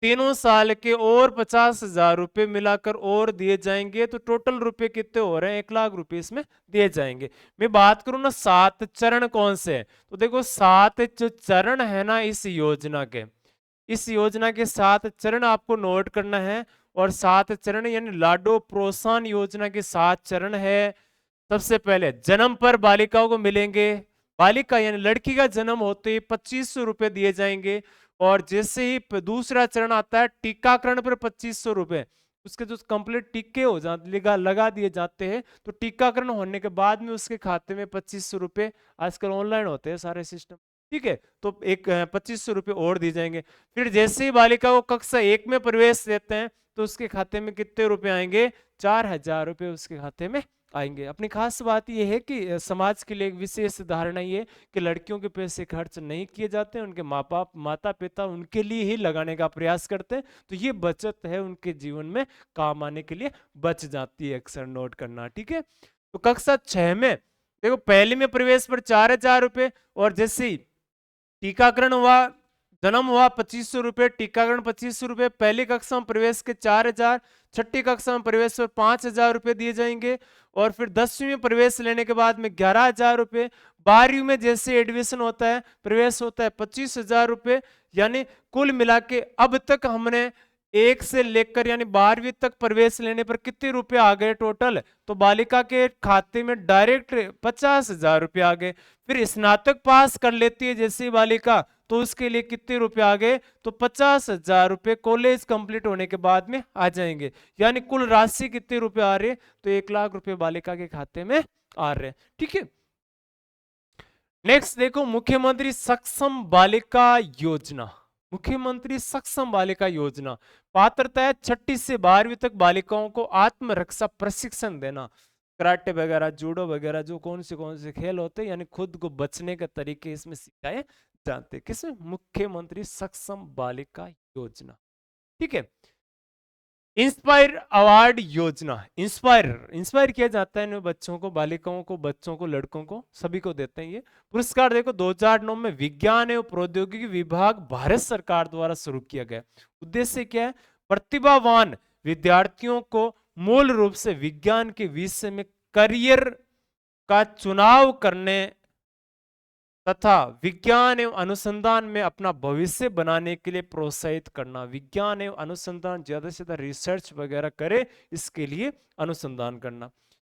तीनों साल के और 50,000 रुपए मिलाकर और दिए जाएंगे। तो टोटल रुपए कितने हो रहे हैं, 1 लाख रुपए इसमें दिए जाएंगे। मैं बात करूं ना 7 चरण कौन से हैं, तो देखो 7 जो चरण है ना इस योजना के 7 चरण आपको नोट करना है। और 7 चरण यानी लाडो प्रोत्साहन योजना के 7 चरण है। सबसे पहले जन्म पर बालिकाओं को मिलेंगे, बालिका यानी लड़की का जन्म होते ही 2500 रुपए दिए जाएंगे। और जैसे ही दूसरा चरण आता है टीकाकरण पर 2500 रुपए, उसके जो कंप्लीट टीके हो जाते लगा दिए जाते हैं, तो टीकाकरण होने के बाद में उसके खाते में 2500 रुपए, आजकल ऑनलाइन होते हैं सारे सिस्टम, ठीक है, तो एक 2500 रुपए और दिए जाएंगे। फिर जैसे ही बालिका को कक्षा 1 में प्रवेश देते हैं तो उसके खाते में कितने रुपए आएंगे, 4,000 रुपए उसके खाते में आएंगे। अपनी खास बात यह है कि समाज के लिए एक विशेष धारणा ये कि लड़कियों के पैसे खर्च नहीं किए जाते, उनके माता पिता उनके लिए ही लगाने का प्रयास करते हैं। तो ये बचत है उनके जीवन में काम आने के लिए बच जाती है, अक्सर नोट करना, ठीक है। तो कक्षा 6 में देखो पहले में प्रवेश पर 4,000 रुपए, और जैसे ही टीकाकरण हुआ, जन्म हुआ 2500 रुपए, टीकाकरण 2500 रुपए, पहली कक्षा में प्रवेश के 4,000, छठी कक्षा में प्रवेश पर 5,000 रुपए दिए जाएंगे। और फिर 10वीं में प्रवेश लेने के बाद में 11,000 रुपए, 12वीं में जैसे एडमिशन होता है प्रवेश होता है 25,000 रुपए। यानी कुल मिला के अब तक हमने 1 से लेकर यानी 12वीं तक प्रवेश लेने पर कितने रुपए आ गए टोटल, तो बालिका के खाते में डायरेक्ट 50,000 रुपए आ गए। फिर स्नातक पास कर लेती है जैसे बालिका, तो उसके लिए कितने रुपए आ गए, तो 50,000 रुपए कॉलेज कंप्लीट होने के बाद में आ जाएंगे। यानी कुल राशि कितने रुपए आ रहे, तो 1 लाख रुपए बालिका के खाते में आ रहे हैं, ठीक है। नेक्स्ट देखो मुख्यमंत्री सक्षम बालिका योजना। मुख्यमंत्री सक्षम बालिका योजना पात्रता है 6ठी से 12वीं तक बालिकाओं को आत्मरक्षा प्रशिक्षण देना, कराटे वगैरह, जूडो वगैरह, जो कौन से खेल होते हैं, यानी खुद को बचने के तरीके इसमें सिखाए जाते हैं। किसमें, मुख्यमंत्री सक्षम बालिका योजना, ठीक है। इंस्पायर अवार्ड योजना, इंस्पायर किया जाता है इन बच्चों को, बालिकाओं को, बच्चों को, लड़कों को, सभी को देते हैं ये पुरस्कार। देखो 2009 में विज्ञान एवं प्रौद्योगिकी विभाग भारत सरकार द्वारा शुरू किया गया। उद्देश्य क्या है, प्रतिभावान विद्यार्थियों को मूल रूप से विज्ञान के विषय में करियर का चुनाव करने तथा विज्ञान एवं अनुसंधान में अपना भविष्य बनाने के लिए प्रोत्साहित करना। विज्ञान एवं अनुसंधान ज्यादा से ज्यादा रिसर्च वगैरह करे, इसके लिए अनुसंधान करना।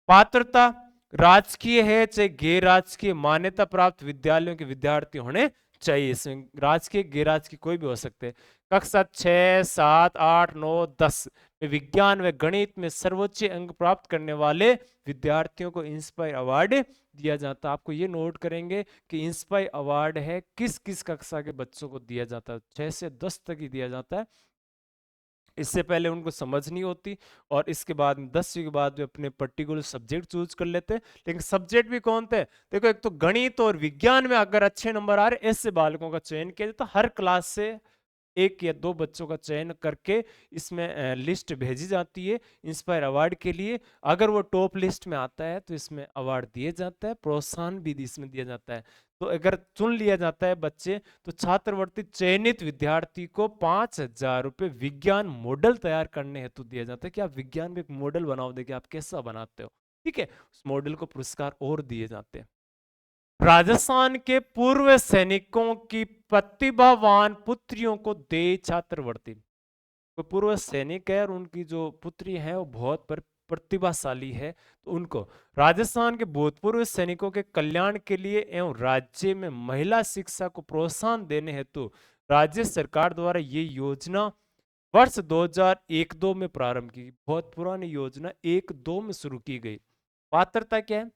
पात्रता राजकीय है चाहे गैर राजकीय, मान्यता प्राप्त विद्यालयों के विद्यार्थी होने चाहिए। इसमें राजकीय गैर राजकीय कोई भी हो सकते हैं। कक्षा 6, 7, 8, 9, 10 में विज्ञान व गणित में सर्वोच्च अंक प्राप्त करने वाले विद्यार्थियों को इंस्पायर अवार्ड दिया जाता है। आपको ये नोट करेंगे कि इंस्पायर अवार्ड है किस किस कक्षा के बच्चों को दिया जाता है, 6 से 10 तक ही दिया जाता है। इससे पहले उनको समझ नहीं होती, और इसके बाद 10वीं के बाद वे अपने पर्टिकुलर सब्जेक्ट चूज कर लेते हैं। लेकिन सब्जेक्ट भी कौन थे, देखो एक तो गणित और विज्ञान में अगर अच्छे नंबर आ रहे, ऐसे बालकों का चयन किया जाता है। हर क्लास से 1 या 2 बच्चों का चयन करके इसमें लिस्ट भेजी जाती है इंस्पायर अवार्ड के लिए। अगर वो टॉप लिस्ट में आता है तो इसमें अवार्ड दिए जाता है, प्रोत्साहन भी इसमें दिया जाता है। तो अगर चुन लिया जाता है बच्चे, तो छात्रवृत्ति चयनित विद्यार्थी को 5,000 रुपए विज्ञान मॉडल तैयार करने हेतु दिया जाता है कि आप विज्ञान में एक मॉडल बनाओ, देखिए आप कैसा बनाते हो, ठीक है, उस मॉडल को पुरस्कार और दिए जाते हैं। राजस्थान के पूर्व सैनिकों की प्रतिभावान पुत्रियों को दे छात्रवृत्ति। कोई पूर्व सैनिक है और उनकी जो पुत्री है वो बहुत प्रतिभाशाली है, तो उनको राजस्थान के भूतपूर्व सैनिकों के कल्याण के लिए एवं राज्य में महिला शिक्षा को प्रोत्साहन देने हेतु राज्य सरकार द्वारा ये योजना वर्ष 2001-2 में प्रारंभ की। बहुत पुरानी योजना 1-2 में शुरू की गई। पात्रता क्या है?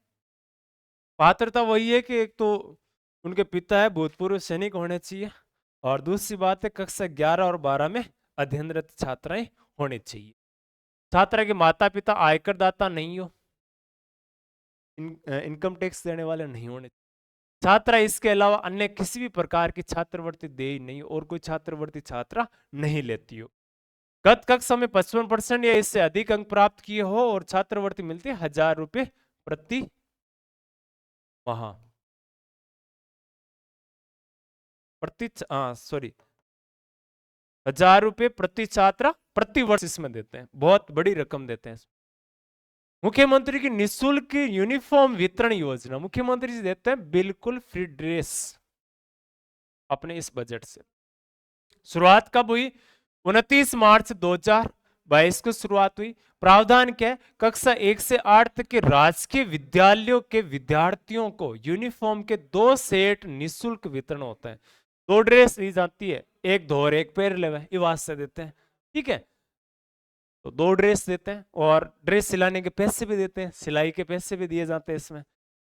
पात्रता वही है कि एक तो उनके पिता है भूतपूर्व सैनिक होने चाहिए, और दूसरी बात है कक्षा 11 और 12 में अध्ययनरत छात्राएं होनी चाहिए। छात्रा के माता पिता आयकर दाता नहीं हो, इनकम टैक्स देने वाले नहीं होने। छात्रा इसके अलावा अन्य किसी भी प्रकार की छात्रवृत्ति दे ही नहीं, और कोई छात्रवृत्ति छात्रा नहीं लेती हो। गत कक्षा में 55% या इससे अधिक अंक प्राप्त किए हो और छात्रवृत्ति मिलती है 1000 रुपए प्रति माह, सॉरी 1000 रुपए प्रति छात्रा प्रति वर्ष इसमें देते हैं, बहुत बड़ी रकम देते हैं। मुख्यमंत्री की निशुल्क यूनिफॉर्म वितरण योजना, मुख्यमंत्री जी देते हैं बिल्कुल फ्री ड्रेस अपने इस बजट से। शुरुआत कब हुई? 29 मार्च 2022 को शुरुआत हुई। प्रावधान क्या है? कक्षा 1 से 8 तक के राजकीय विद्यालयों के विद्यार्थियों को यूनिफॉर्म के 2 सेट निशुल्क वितरण होता है। 2 ड्रेस दी जाती है, एक धो और एक पैर लेवे, ये वास्ते देते हैं। ठीक है, तो 2 ड्रेस देते हैं और ड्रेस सिलाने के पैसे भी देते हैं, सिलाई के पैसे भी दिए जाते हैं इसमें।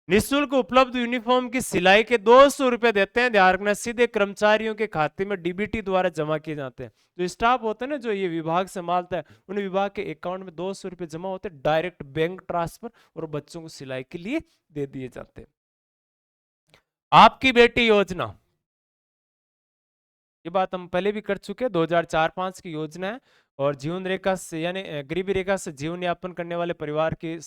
निःशुल्क उपलब्ध यूनिफॉर्म की सिलाई के 200 रुपए देते हैं, ध्यान रखना, सीधे कर्मचारियों के खाते में डीबीटी द्वारा जमा किए जाते हैं। जो स्टाफ होता है ना, जो ये विभाग संभालता है, उन विभाग के अकाउंट में 200 रुपए जमा होते हैं, डायरेक्ट बैंक ट्रांसफर, और बच्चों को सिलाई के लिए दे दिए जाते हैं। आपकी बेटी योजना, ये बात हम पहले भी कर चुके हैं, 2004-5 की योजना है, और जीवन रेखा से यानी गरीबी रेखा से जीवन यापन करने वाले परिवार के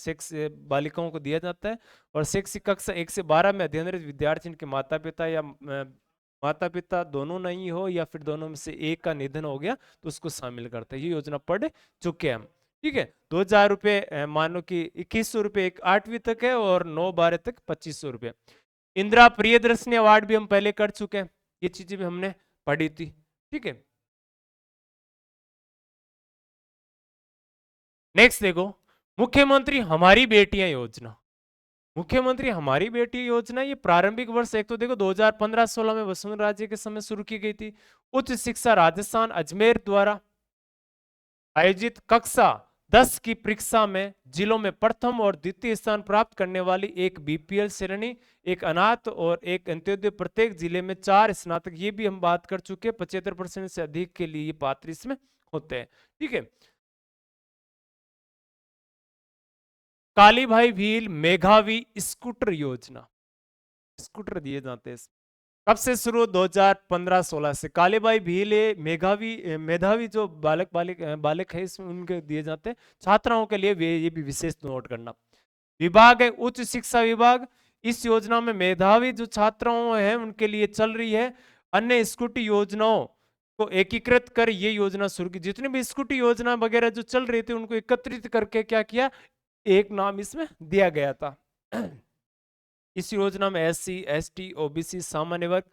बालिकाओं को दिया जाता है। और शैक्षिक कक्षा 1 से 12 में अध्ययनरत विद्यार्थी जिनके माता पिता या माता पिता दोनों नहीं हो, या फिर दोनों में से एक का निधन हो गया, तो उसको शामिल करते हैं। ये योजना पढ़ चुके हैं हम। ठीक है, 2000 रुपये मानो कि 2100 रुपये 8वीं तक है, और 9-12 तक 2500 रुपये। इंदिरा प्रियदर्शनी अवार्ड भी हम पहले कर चुके हैं, ये चीजें भी हमने पढ़ी थी। ठीक है, नेक्स्ट देखो, मुख्यमंत्री हमारी बेटियां योजना। मुख्यमंत्री हमारी बेटी योजना ये प्रारंभिक वर्ष, एक तो देखो 2015-16 में वसुंधरा राजे के समय शुरू की गई थी। उच्च शिक्षा राजस्थान अजमेर द्वारा आयोजित कक्षा 10 की परीक्षा में जिलों में प्रथम और द्वितीय स्थान प्राप्त करने वाली एक बीपीएल श्रेणी, एक अनाथ और एक अंत्योदय, प्रत्येक जिले में 4 स्नातक, ये भी हम बात कर चुके हैं। 75% से अधिक के लिए ये पात्र इसमें होते हैं। ठीक है, काली भाई भील मेघावी स्कूटर योजना, स्कूटर दिए जाते हैं। कब से शुरू? 2015-16 से। काली भाई भील मेघावी मेधावी जो बालक है इसमें उनके दिए जाते हैं। छात्राओं के लिए ये भी विशेष नोट करना। विभाग है उच्च शिक्षा विभाग, इस योजना में मेधावी जो छात्राओं हैं उनके लिए चल रही है। अन्य स्कूटी योजनाओं को एकीकृत कर ये योजना शुरू की। जितनी भी स्कूटी योजना वगैरह जो चल रही थी उनको एकत्रित करके क्या किया, एक नाम इसमें दिया गया था। इस योजना में SC, ST, OBC, सामान्य वर्ग,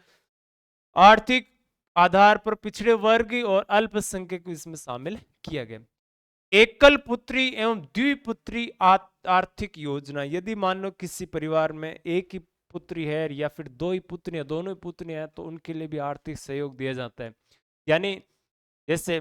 आर्थिक आधार पर पिछड़े वर्ग और अल्पसंख्यक को इसमें शामिल किया गया। एकल पुत्री एवं द्विपुत्री आर्थिक योजना, यदि मान लो किसी परिवार में एक ही पुत्री है या फिर 2 ही पुत्रियां, दोनों ही पुत्रियां हैं, तो उनके लिए भी आर्थिक सहयोग दिया जाता है। यानी जैसे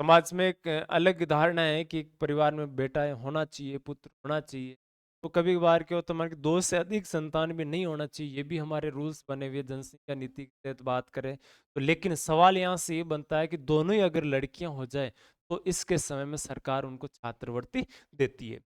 समाज में एक अलग धारणा है कि परिवार में बेटा होना चाहिए, पुत्र होना चाहिए, तो कभी कभार क्या होता है कि 2 से अधिक संतान भी नहीं होना चाहिए, ये भी हमारे रूल्स बने हुए जनसंख्या नीति के तहत बात करें तो। लेकिन सवाल यहाँ से ये बनता है कि दोनों ही अगर लड़कियां हो जाए तो इसके समय में सरकार उनको छात्रवृत्ति देती है।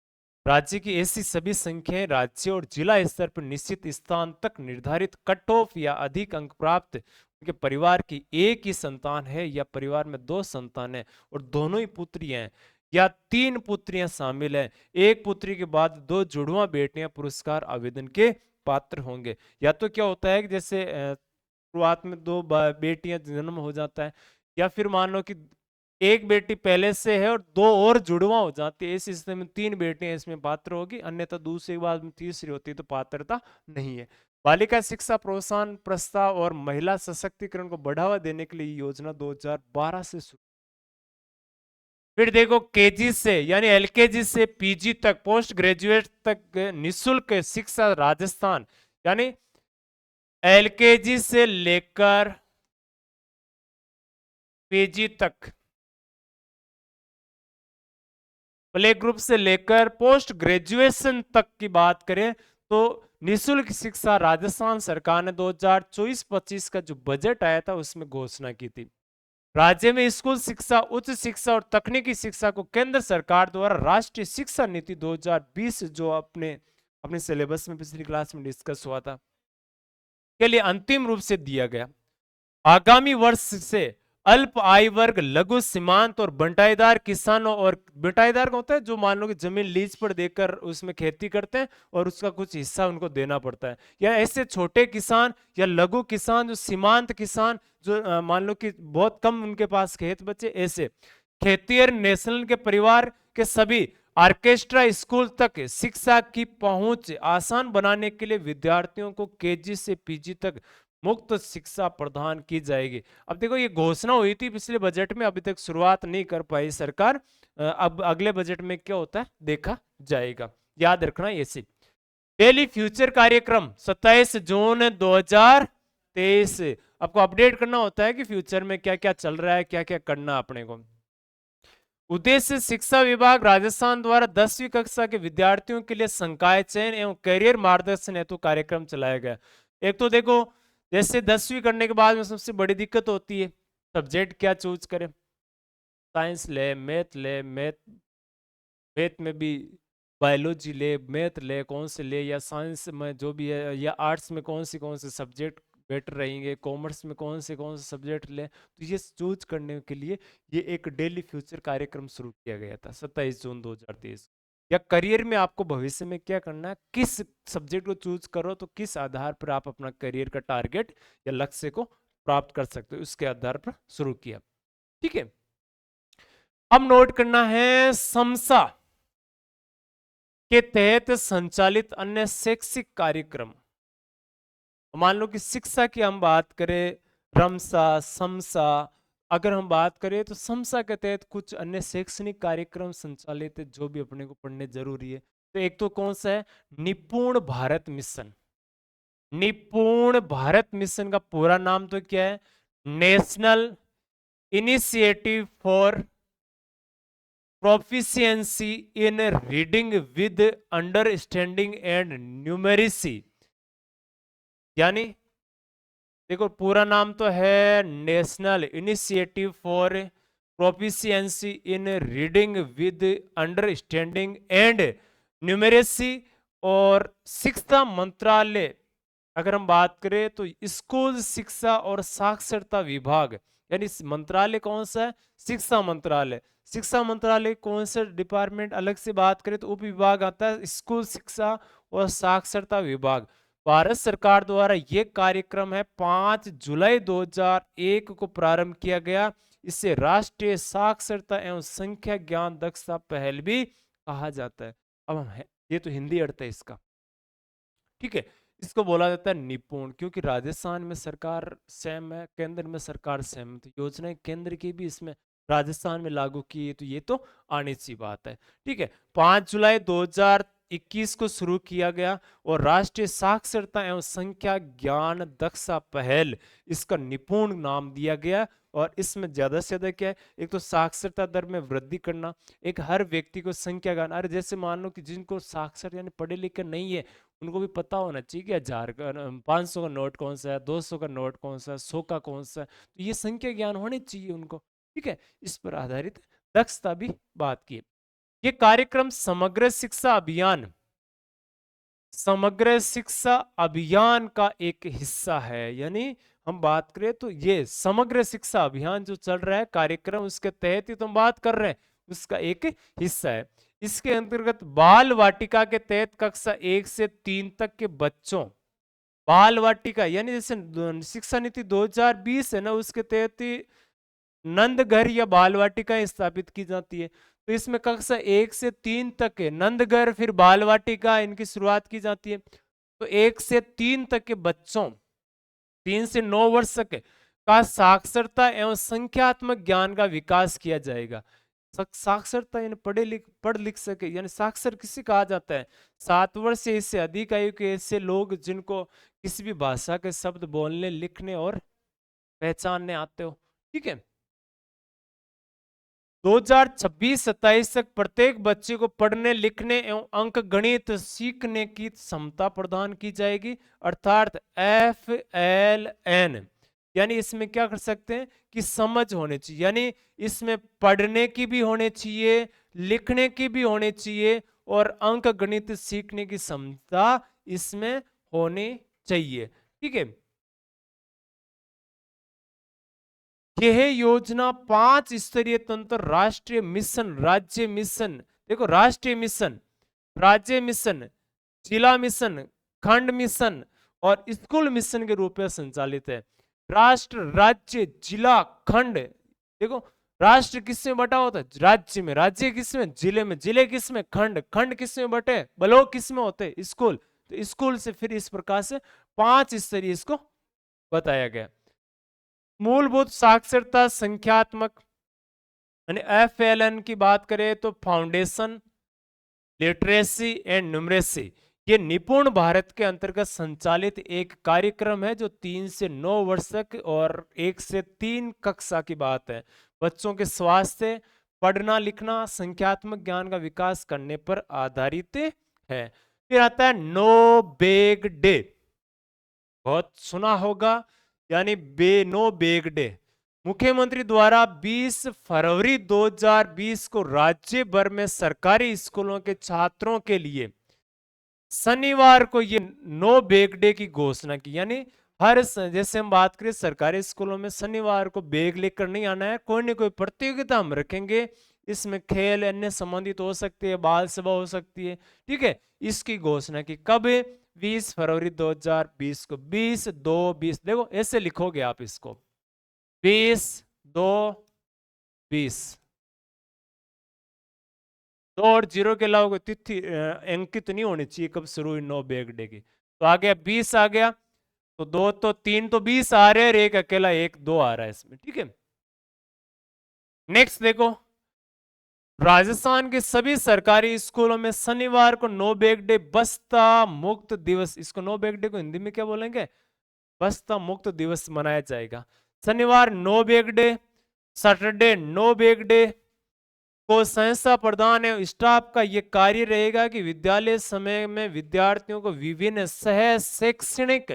राज्य की ऐसी सभी संख्याएं राज्य और जिला स्तर पर निश्चित स्थान तक निर्धारित कट ऑफ या अधिक अंक प्राप्त उनके परिवार की एक ही संतान है, या परिवार में 2 संतान है और दोनों ही पुत्रियां हैं, या 3 पुत्रियां शामिल है, एक पुत्री के बाद 2 जुड़वा बेटियां पुरस्कार आवेदन के पात्र होंगे। या तो क्या होता है कि जैसे शुरुआत में 2 बेटियां जन्म हो जाता है, या फिर मान लो कि एक बेटी पहले से है और दो और जुड़वा हो जाती है, इस स्थिति में 3 बेटियां इसमें पात्र होगी, अन्यथा दूसरी के बाद में तीसरी होती है तो पात्रता नहीं है। बालिका शिक्षा प्रोत्साहन प्रस्ताव और महिला सशक्तिकरण को बढ़ावा देने के लिए ये योजना 2012 से शुरू। फिर देखो केजी से यानी एलकेजी से पीजी तक पोस्ट ग्रेजुएट तक निशुल्क शिक्षा राजस्थान, यानी एलकेजी से लेकर पीजी तक, प्ले ग्रुप से लेकर पोस्ट ग्रेजुएशन तक की बात करें तो निशुल्क शिक्षा राजस्थान सरकार ने 2024-25 का जो बजट आया था उसमें घोषणा की थी। राज्य में स्कूल शिक्षा, उच्च शिक्षा और तकनीकी शिक्षा को केंद्र सरकार द्वारा राष्ट्रीय शिक्षा नीति 2020 जो अपने अपने सिलेबस में पिछली क्लास में डिस्कस हुआ था के लिए अंतिम रूप से दिया गया। आगामी वर्ष से अल्प आय वर्ग, लघु सीमांत और बंटाईदार किसानों, और बंटाईदार का होता है जो मान लो कि जमीन लीज पर देकर उसमें खेती करते हैं और उसका कुछ हिस्सा उनको देना पड़ता है, या ऐसे छोटे किसान या लघु किसान जो सीमांत किसान जो मान लो कि बहुत कम उनके पास खेत बचे, ऐसे खेतिहर नेशनल के परिवार के सभी ऑर्केस्ट्रा स्कूल तक शिक्षा की पहुंच आसान बनाने के लिए विद्यार्थियों को केजी से पीजी तक मुक्त शिक्षा प्रदान की जाएगी। अब देखो ये घोषणा हुई थी पिछले बजट में, अभी तक शुरुआत नहीं कर पाई सरकार, अब अगले बजट में क्या होता है देखा जाएगा, याद रखना ये सी। डेली फ्यूचर कार्यक्रम 27 जून 2023, आपको अपडेट करना होता है कि फ्यूचर में क्या क्या चल रहा है, क्या क्या करना अपने को। उद्देश्य शिक्षा विभाग राजस्थान द्वारा 10वीं कक्षा के विद्यार्थियों के लिए संकाय चयन एवं करियर मार्गदर्शन हेतु कार्यक्रम चलाया गया। एक तो देखो जैसे 10वीं करने के बाद में सबसे बड़ी दिक्कत होती है सब्जेक्ट क्या चूज करें, साइंस ले, मैथ ले, मैथ में भी बायोलॉजी ले, मैथ ले, कौन से ले, या साइंस में जो भी है, या आर्ट्स में कौन से सब्जेक्ट बेटर रहेंगे, कॉमर्स में कौन से सब्जेक्ट ले, तो ये चूज करने के लिए ये एक डेली फ्यूचर कार्यक्रम शुरू किया गया था 27 जून 2023। या करियर में आपको भविष्य में क्या करना है, किस सब्जेक्ट को चूज करो तो किस आधार पर आप अपना करियर का टारगेट या लक्ष्य को प्राप्त कर सकते हो, उसके आधार पर शुरू किया। ठीक है, अब नोट करना है समसा के तहत संचालित अन्य शैक्षिक कार्यक्रम। मान लो कि शिक्षा की हम बात करें, रमसा, समसा, अगर हम बात करें तो समसा के तहत कुछ अन्य शैक्षणिक कार्यक्रम संचालित है जो भी अपने को पढ़ने जरूरी है। तो एक तो कौन सा है, निपुण भारत मिशन। निपुण भारत मिशन का पूरा नाम तो क्या है, national initiative for proficiency in reading with understanding and numeracy, यानी देखो पूरा नाम तो है national initiative for proficiency in reading with understanding and numeracy, और शिक्षा मंत्रालय अगर हम बात करें तो स्कूल शिक्षा और साक्षरता विभाग, यानी मंत्रालय कौन सा है, शिक्षा मंत्रालय। शिक्षा मंत्रालय कौन सा डिपार्टमेंट अलग से बात करें तो उप विभाग आता है स्कूल शिक्षा और साक्षरता विभाग। भारत सरकार द्वारा यह कार्यक्रम है 5 जुलाई 2001 को प्रारंभ किया गया। इसे राष्ट्रीय साक्षरता एवं संख्या ज्ञान दक्षता पहल भी कहा जाता है। अब हम ये तो हिंदी अर्थ है इसका, ठीक है। इसको बोला जाता है निपुण, क्योंकि राजस्थान में सरकार सेम है, केंद्र में सरकार सेम है, तो योजनाएं केंद्र की भी इसमें राजस्थान में लागू की, तो ये तो आनी सी बात है। ठीक है, 5 जुलाई 2021 को शुरू किया गया और राष्ट्रीय साक्षरता एवं संख्या ज्ञान दक्षता पहल इसका निपुण नाम दिया गया। और इसमें ज्यादा से ज्यादा क्या है, एक तो साक्षरता दर में वृद्धि करना, एक हर व्यक्ति को संख्या ज्ञान, अरे जैसे मान लो कि जिनको साक्षर यानी पढ़े लिखे नहीं है उनको भी पता होना चाहिए कि 1000 का 500 का नोट कौन सा है, 200 का नोट कौन सा है, 100 का कौन सा है, तो ये संख्या ज्ञान होने चाहिए उनको। ठीक है, इस पर आधारित दक्षता भी बात की। ये कार्यक्रम समग्र शिक्षा अभियान का एक हिस्सा है। यानी हम बात करें तो ये समग्र शिक्षा अभियान जो चल रहा है कार्यक्रम, उसके तहत ही तुम बात कर रहे हैं, उसका एक हिस्सा है। इसके अंतर्गत बाल वाटिका के तहत कक्षा 1 से 3 तक के बच्चों, बाल वाटिका यानी जैसे शिक्षा नीति 2020 है ना, उसके तहत ही नंद घर या बाल वाटिकाएं स्थापित की जाती है। तो इसमें कक्षा 1 से 3 तक है नंद घर, फिर बाल वाटिका, इनकी शुरुआत की जाती है। तो 1 से 3 तक के बच्चों, 3 से 9 वर्ष तक का साक्षरता एवं संख्यात्मक ज्ञान का विकास किया जाएगा। साक्षरता यानी पढ़ लिख सके, यानी साक्षर किसे कहा जाता है? 7 वर्ष से इससे अधिक आयु के ऐसे लोग जिनको किसी भी भाषा के शब्द बोलने, लिखने और पहचानने आते हो। ठीक है, 2026-27 तक प्रत्येक बच्चे को पढ़ने, लिखने एवं अंक गणित सीखने की क्षमता प्रदान की जाएगी, अर्थात FLN। यानी इसमें क्या कर सकते हैं कि समझ होनी चाहिए, यानी इसमें पढ़ने की भी होनी चाहिए, लिखने की भी होनी चाहिए और अंक गणित सीखने की क्षमता इसमें होनी चाहिए। ठीक है, यह योजना 5 स्तरीय तंत्र, राष्ट्रीय मिशन, राज्य मिशन, देखो राष्ट्रीय मिशन, राज्य मिशन, जिला मिशन, खंड मिशन और स्कूल मिशन के रूप में संचालित है। राष्ट्र, राज्य, जिला, खंड, देखो राष्ट्र किसमें बटा होता है? राज्य में, राज्य किसमें? जिले में, जिले किसमें? खंड, खंड किसमें बटे? ब्लॉक किसमें होते? स्कूल। तो स्कूल से फिर इस प्रकार से 5 स्तरीय इसको बताया गया। मूलभूत साक्षरता संख्यात्मक यानी FLN की बात करें तो फाउंडेशन लिटरेसी एंड न्यूमरेसी, ये निपुण भारत के अंतर्गत संचालित एक कार्यक्रम है जो 3 से 9 वर्ष तक और 1 से 3 कक्षा की बात है। बच्चों के स्वास्थ्य, पढ़ना लिखना, संख्यात्मक ज्ञान का विकास करने पर आधारित है। फिर आता है नो बैग डे, बहुत सुना होगा, यानी नो बैग डे। मुख्यमंत्री द्वारा 20 फरवरी 2020 को राज्य भर में सरकारी स्कूलों के छात्रों के लिए शनिवार को ये नो बैग डे की घोषणा की। यानी जैसे हम बात करें सरकारी स्कूलों में शनिवार को बैग लेकर नहीं आना है, कोई ना कोई प्रतियोगिता हम रखेंगे, इसमें खेल अन्य संबंधित हो सकती है, बाल सभा हो सकती है। ठीक है, इसकी घोषणा की कब? 20 फरवरी 2020 को। 20-2-20, देखो ऐसे लिखोगे आप इसको, 20-2-20, 2 और 0 के अलावा कोई तिथि अंकित नहीं होनी चाहिए कब शुरू हुई नो बैग डे की। तो आ गया 20 आ गया, तो 2 तो 3 तो 20 आ रहे हैं, एक अकेला 1-2 आ रहा है इसमें। ठीक है, नेक्स्ट देखो, राजस्थान के सभी सरकारी स्कूलों में शनिवार को नो बैग डे, बस्ता मुक्त दिवस, इसको नो बैग डे को हिंदी में क्या बोलेंगे? बस्ता मुक्त दिवस मनाया जाएगा। शनिवार no bag day, Saturday no bag day को संस्था प्रधान एवं स्टाफ का यह कार्य रहेगा कि विद्यालय समय में विद्यार्थियों को विभिन्न सह शैक्षणिक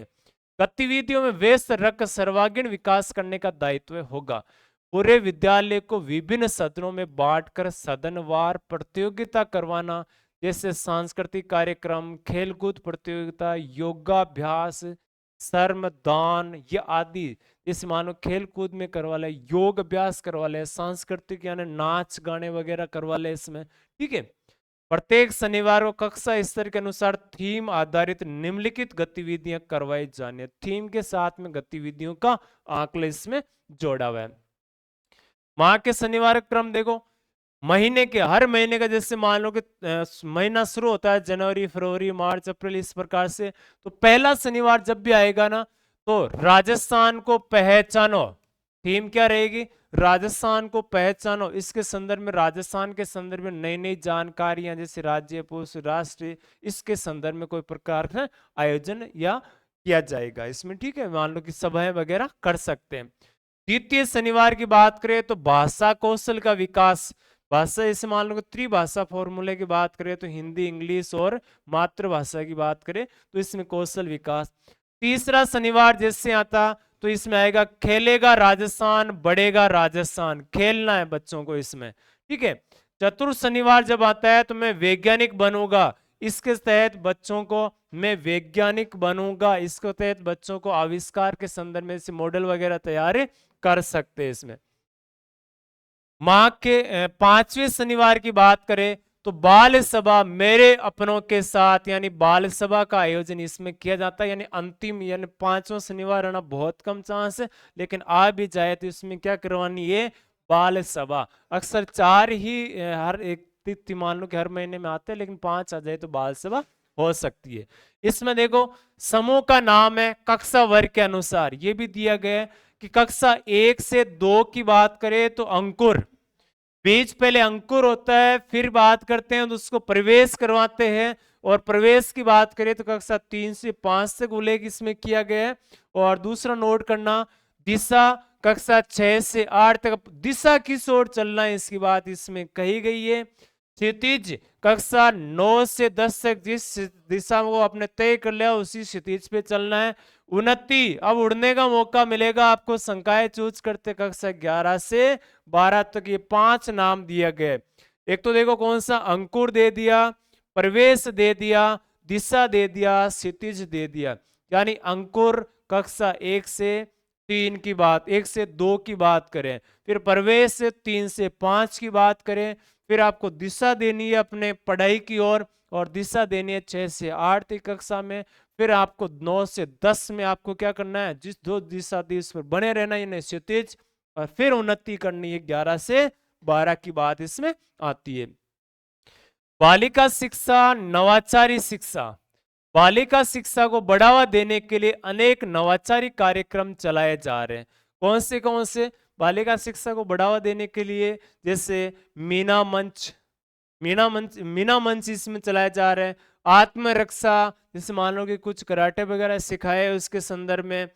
गतिविधियों में व्यस्त रख सर्वांगीण विकास करने का दायित्व होगा। पूरे विद्यालय को विभिन्न सदनों में बांटकर सदनवार प्रतियोगिता करवाना, जैसे सांस्कृतिक कार्यक्रम, खेलकूद प्रतियोगिता, योगाभ्यास, श्रमदान, ये आदि। जैसे मानो खेल कूद में करवा ले, योग अभ्यास करवा ले, सांस्कृतिक यानी नाच गाने वगैरह करवा ले इसमें। ठीक है, प्रत्येक शनिवार को कक्षा स्तर के अनुसार थीम आधारित निम्नलिखित गतिविधियां करवाई जानी है। थीम के साथ में गतिविधियों का आंकड़ा इसमें जोड़ा हुआ है। माह के शनिवार क्रम देखो, महीने के हर महीने का, जैसे मान लो कि महीना शुरू होता है जनवरी, फरवरी, मार्च, अप्रैल, इस प्रकार से, तो पहला शनिवार जब भी आएगा ना, तो राजस्थान को पहचानो, थीम क्या रहेगी? राजस्थान को पहचानो। इसके संदर्भ में, राजस्थान के संदर्भ में नई नई जानकारियां, जैसे राज्य, पुरुष, राष्ट्रीय, इसके संदर्भ में कोई प्रकार का आयोजन या किया जाएगा इसमें। ठीक है, मान लो कि सभाएं वगैरह कर सकते हैं। द्वितीय शनिवार की बात करें तो भाषा कौशल का विकास, भाषा जैसे मान लो कि त्रिभाषा फॉर्मूले की बात करें तो हिंदी, इंग्लिश और मातृभाषा की बात करें तो इसमें कौशल विकास। तीसरा शनिवार जैसे आता तो इसमें आएगा खेलेगा राजस्थान, बढ़ेगा राजस्थान, खेलना है बच्चों को इसमें। ठीक है, चतुर्थ शनिवार जब आता है तो मैं वैज्ञानिक बनूंगा, इसके तहत बच्चों को मैं वैज्ञानिक बनूंगा, इसके तहत बच्चों को आविष्कार के संदर्भ में से मॉडल वगैरह तैयार कर सकते हैं इसमें। माह के 5वें शनिवार की बात करें तो बाल सभा मेरे अपनों के साथ यानी बाल सभा का आयोजन इसमें किया जाता है, यानी अंतिम यानी 5वां शनिवार आना बहुत कम चांस है, लेकिन आ भी जाए तो इसमें क्या करवानी है, बाल सभा। अक्सर 4 ही हर एक मान लो कि हर महीने में आते हैं, लेकिन 5 आ जाए तो बाल सभा हो सकती है। इसमें देखो समूह का नाम है कक्षा वर्ग के अनुसार, ये भी दिया गया है कि कक्षा 1 से 2 की बात करें तो अंकुर, बीज पहले अंकुर होता है, फिर बात करते हैं तो उसको प्रवेश करवाते हैं, और प्रवेश की बात करें तो कक्षा 3 से 5 तक उल्लेख इसमें किया गया है। और दूसरा नोट करना, दिशा कक्षा 6 से 8 तक दिशा किस ओर चलना है इसकी बात इसमें कही गई है। क्षितिज कक्षा 9 से 10 तक जिस दिशा को आपने तय कर लिया उसी क्षितिज पे चलना है। उन्नति, अब उड़ने का मौका मिलेगा आपको, संकाय चूज करते कक्षा 11 से 12 तक, ये 5 नाम दिया गया। एक तो देखो कौन सा, अंकुर दे दिया, प्रवेश दे दिया, दिशा दे दिया, क्षितिज दे दिया। यानी अंकुर कक्षा 1 से 3 की बात, 1 से 2 की बात करें, फिर प्रवेश से 3 से 5 की बात करें, फिर आपको दिशा देनी है अपने पढ़ाई की ओर, और दिशा देनी है 6 से 8 की कक्षा में, फिर आपको 9 से 10 में आपको क्या करना है, जिस 2 दिशा दी उस पर बने रहना है क्षितिज, और फिर उन्नति करनी है 11 से 12 की बात इसमें आती है। बालिका शिक्षा, नवाचारी शिक्षा, बालिका शिक्षा को बढ़ावा देने के लिए अनेक नवाचारी कार्यक्रम चलाए जा रहे हैं। कौन से बालिका शिक्षा को बढ़ावा देने के लिए, जैसे मीना मंच इसमें चलाए जा रहे हैं। आत्मरक्षा, जैसे मान लो कि कुछ कराटे वगैरह सिखाए उसके संदर्भ में।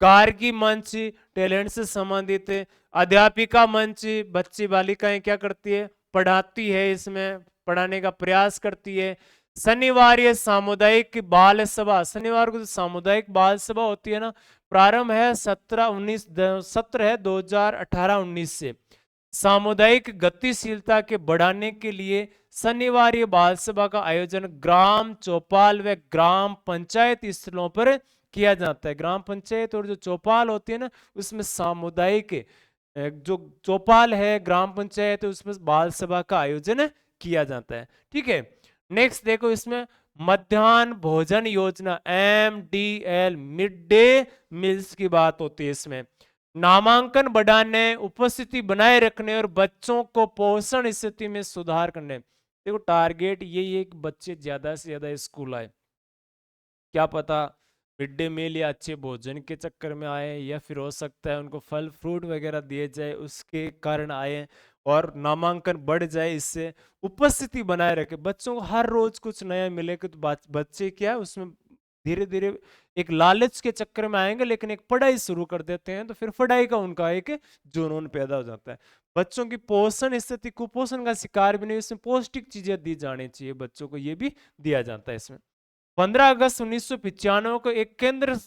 गार्गी मंच टैलेंट से संबंधित है। अध्यापिका मंच, बच्ची बालिकाएं क्या करती है, पढ़ाती है, इसमें पढ़ाने का प्रयास करती है। शनिवार सामुदायिक बाल सभा, शनिवार को सामुदायिक बाल सभा होती है ना, प्रारंभ है 17-19 सत्र है 2018-19 से। सामुदायिक गतिशीलता के बढ़ाने के लिए शनिवार बाल सभा का आयोजन ग्राम चौपाल व ग्राम पंचायत स्थलों पर किया जाता है। ग्राम पंचायत और जो चौपाल होती है ना, उसमें सामुदायिक जो चौपाल है ग्राम पंचायत उसमें बाल सभा का आयोजन किया जाता है। ठीक है, नेक्स्ट देखो इसमें मध्याह्न भोजन योजना MDL, मिड डे मील्स की बात होती है। इसमें नामांकन बढ़ाने, उपस्थिति बनाए रखने और बच्चों को पोषण स्थिति में सुधार करने। देखो टारगेट यही है कि बच्चे ज्यादा से ज्यादा स्कूल आए। क्या पता मिड डे मील या अच्छे भोजन के चक्कर में आए, या फिर हो सकता है उनको फल फ्रूट वगैरह दिए जाए उसके कारण आए, और नामांकन बढ़ जाए, इससे उपस्थिति बनाए रखे। बच्चों को हर रोज कुछ नया मिलेगा तो बच्चे क्या है उसमें धीरे धीरे एक लालच के चक्कर में आएंगे, लेकिन एक पढ़ाई शुरू कर देते हैं तो फिर पढ़ाई का उनका एक जुनून पैदा हो जाता है। बच्चों की पोषण स्थिति, कुपोषण का शिकार भी नहीं, इसमें पौष्टिक चीजें दी जानी चाहिए बच्चों को, ये भी दिया जाता है इसमें। 15 अगस्त 1995 को एक केंद्र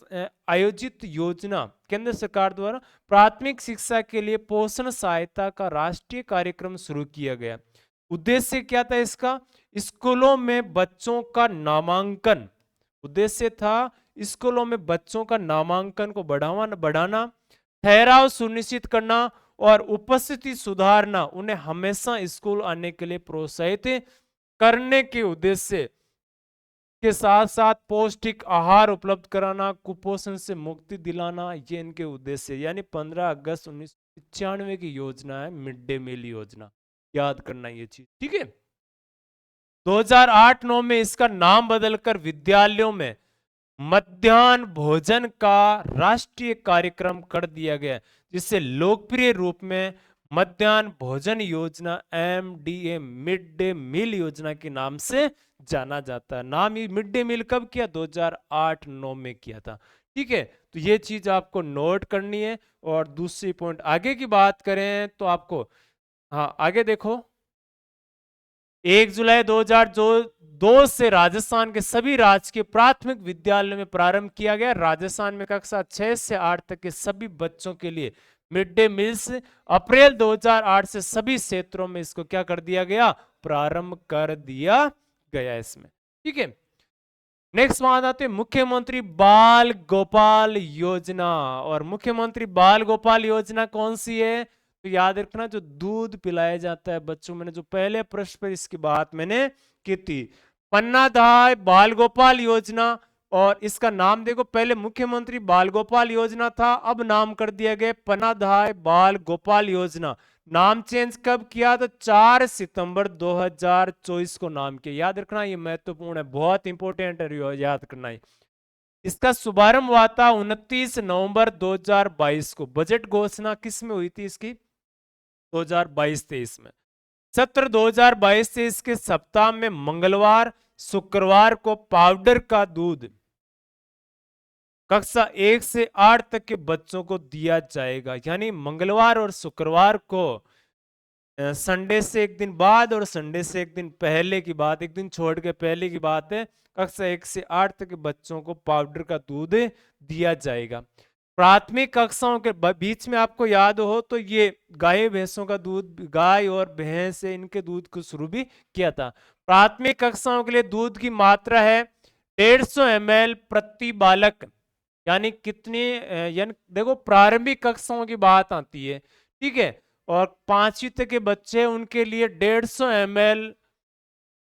आयोजित योजना, केंद्र सरकार द्वारा प्राथमिक शिक्षा के लिए पोषण सहायता का राष्ट्रीय कार्यक्रम शुरू किया गया। उद्देश्य क्या था इसका, स्कूलों में बच्चों का नामांकन, उद्देश्य था स्कूलों में बच्चों का नामांकन को बढ़ाना, ठहराव सुनिश्चित करना और उपस्थिति सुधारना, उन्हें हमेशा स्कूल आने के लिए प्रोत्साहित करने के उद्देश्य के साथ साथ पौष्टिक आहार उपलब्ध कराना, कुपोषण से मुक्ति दिलाना, ये इनके उद्देश्य। यानी 15 अगस्त 1995 की योजना है मिड डे मील योजना, याद करना ये चीज। ठीक है, 2008-9 में इसका नाम बदलकर विद्यालयों में मध्याह्न भोजन का राष्ट्रीय कार्यक्रम कर दिया गया, जिससे लोकप्रिय रूप में मध्याह्न भोजन योजना MDA, मिड डे मील योजना के नाम से जाना जाता है। नाम ये मिड डे मील कब किया, 2008-9 में किया था। ठीक है, तो ये चीज आपको नोट करनी है। और दूसरी पॉइंट आगे की बात करें तो आपको, हाँ आगे देखो, 1 जुलाई 2002 से राजस्थान के सभी राजकीय प्राथमिक विद्यालयों में प्रारंभ किया गया। राजस्थान में कक्षा 6 से 8 तक के सभी बच्चों के लिए मिड डे मील्स अप्रैल 2008 से सभी क्षेत्रों में इसको क्या कर दिया गया, प्रारंभ कर दिया गया इसमें। ठीक है, नेक्स्ट बात आते हैं मुख्यमंत्री बाल गोपाल योजना। और मुख्यमंत्री बाल गोपाल योजना कौन सी है, तो याद रखना जो दूध पिलाया जाता है बच्चों, मैंने जो पहले प्रश्न पर इसकी बात मैंने की थी, पन्नाधाय बाल गोपाल योजना, और इसका नाम देखो पहले मुख्यमंत्री बाल गोपाल योजना था, अब नाम कर दिया गया पन्नाधाय बाल गोपाल योजना। नाम चेंज कब किया? तो 4 सितंबर 2024 को नाम किया। याद रखना ये महत्वपूर्ण है, बहुत इंपॉर्टेंट है, याद करना है। इसका शुभारंभ हुआ था 29 नवंबर 2022 को। बजट घोषणा किस में हुई थी इसकी? 2022-23 में। सत्र 2022-23 के सप्ताह में मंगलवार शुक्रवार को पाउडर का दूध कक्षा 1 से 8 तक के बच्चों को दिया जाएगा। यानी मंगलवार और शुक्रवार को, संडे से एक दिन बाद और संडे से एक दिन पहले की बात, एक दिन छोड़ के पहले की बात है, कक्षा 1 से 8 तक के बच्चों को पाउडर का दूध दिया जाएगा। प्राथमिक कक्षाओं के बीच में आपको याद हो तो ये गाय भैंसों का दूध, गाय और भैंस इनके दूध को शुरू भी किया था। प्राथमिक कक्षाओं के लिए दूध की मात्रा है 150 ml प्रति बालक। यानी कितनी, यानी देखो प्रारंभिक कक्षाओं की बात आती है, ठीक है, और 5वीं तक के बच्चे उनके लिए 150 ml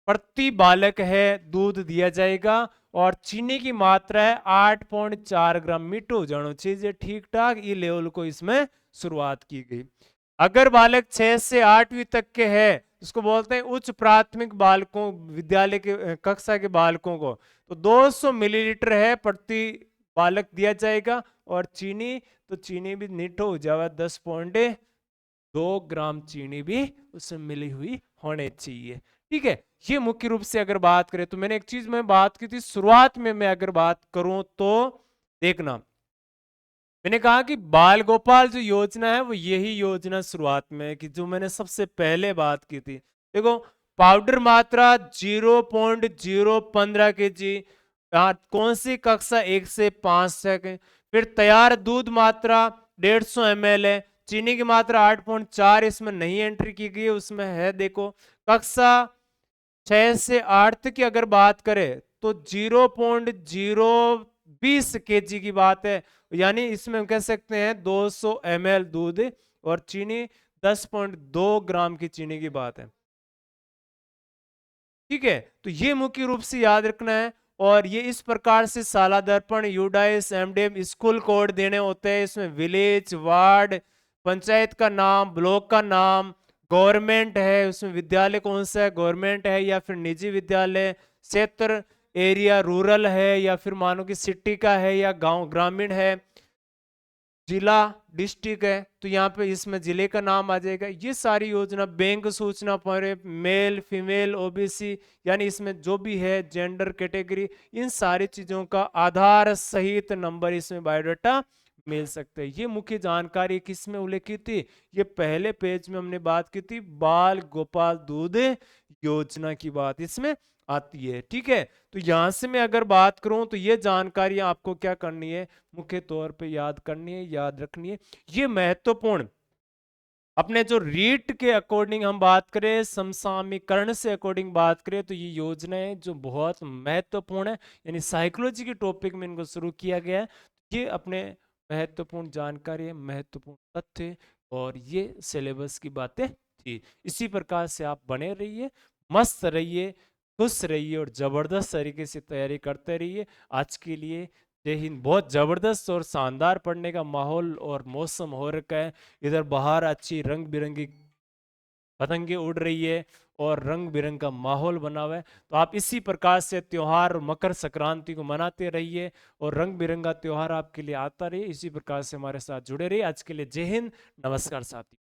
प्रति बालक है दूध दिया जाएगा। और चीनी की मात्रा है 8.4 ग्राम। मीठो हो जाना चाहिए ठीक ठाक, ये लेवल को इसमें शुरुआत की गई। अगर बालक 6 से 8वीं तक के हैं, इसको बोलते हैं उच्च प्राथमिक बालकों, विद्यालय के कक्षा के बालकों को, तो 200 मिलीलीटर है प्रति बालक दिया जाएगा। और चीनी, तो चीनी भी नीठो हो जाएगा, 10.2 ग्राम चीनी भी उसमें मिली हुई होनी चाहिए, ठीक है। ये मुख्य रूप से अगर बात करें तो मैंने एक चीज में बात की थी शुरुआत में, मैं अगर बात करूं तो देखना, मैंने कहा कि बाल गोपाल जो योजना है वो यही योजना शुरुआत में कि जो मैंने सबसे पहले बात की थी। देखो पाउडर मात्रा 0.015 kg, कौन सी कक्षा 1 से 5 तक। फिर तैयार दूध मात्रा 150 ml है। चीनी की मात्रा 8.4 इसमें नहीं एंट्री की गई है, उसमें है देखो। कक्षा 6 से 8 तक की अगर बात करें तो 0.020 kg की बात है। यानी इसमें हम कह सकते हैं 200 ml दूध, और चीनी 10.2 ग्राम की चीनी की बात है, ठीक है। तो ये मुख्य रूप से याद रखना है। और ये इस प्रकार से साला दर्पण, यूडाइस, एमडीएम स्कूल कोड देने होते हैं। इसमें विलेज, वार्ड, पंचायत का नाम, ब्लॉक का नाम, गवर्नमेंट है, उसमें विद्यालय कौन सा है, गवर्नमेंट है या फिर निजी विद्यालय, क्षेत्र एरिया रूरल है या फिर मानो कि सिटी का है या गांव ग्रामीण है, जिला डिस्ट्रिक्ट है तो यहाँ पे इसमें जिले का नाम आ जाएगा। ये सारी योजना, बैंक सूचना पर मेल फीमेल ओबीसी, यानी इसमें जो भी है जेंडर कैटेगरी, इन सारी चीजों का आधार सहित नंबर इसमें बायोडाटा मिल सकते हैं। ये मुख्य जानकारी किसमें उल्लेखित थी? ये पहले पेज में हमने बात की थी, बाल गोपाल दूध योजना की बात इसमें आती है, ठीक है। तो यहां से मैं अगर बात करूं तो ये जानकारी आपको क्या करनी है, मुख्य तौर पे याद करनी है, याद रखनी है। ये महत्वपूर्ण, अपने जो रीट के अकॉर्डिंग हम बात करें, समसामीकरण से अकॉर्डिंग बात करें, तो ये योजनाएं जो बहुत महत्वपूर्ण है, यानी साइकोलॉजी के टॉपिक में इनको शुरू किया गया है। ये अपने महत्वपूर्ण जानकारी है, महत्वपूर्ण तथ्य, और ये सिलेबस की बातें थी। इसी प्रकार से आप बने रहिए, मस्त रहिए, खुश रहिए और जबरदस्त तरीके से तैयारी करते रहिए। आज के लिए जय हिंद। बहुत जबरदस्त और शानदार पढ़ने का माहौल और मौसम हो रखा है। इधर बाहर अच्छी रंग बिरंगी पतंगे उड़ रही है और रंग बिरंग का माहौल बना हुआ है। तो आप इसी प्रकार से त्योहार मकर संक्रांति को मनाते रहिए और रंग बिरंगा त्योहार आपके लिए आता रहे। इसी प्रकार से हमारे साथ जुड़े रहिए। आज के लिए जय हिंद, नमस्कार साथी।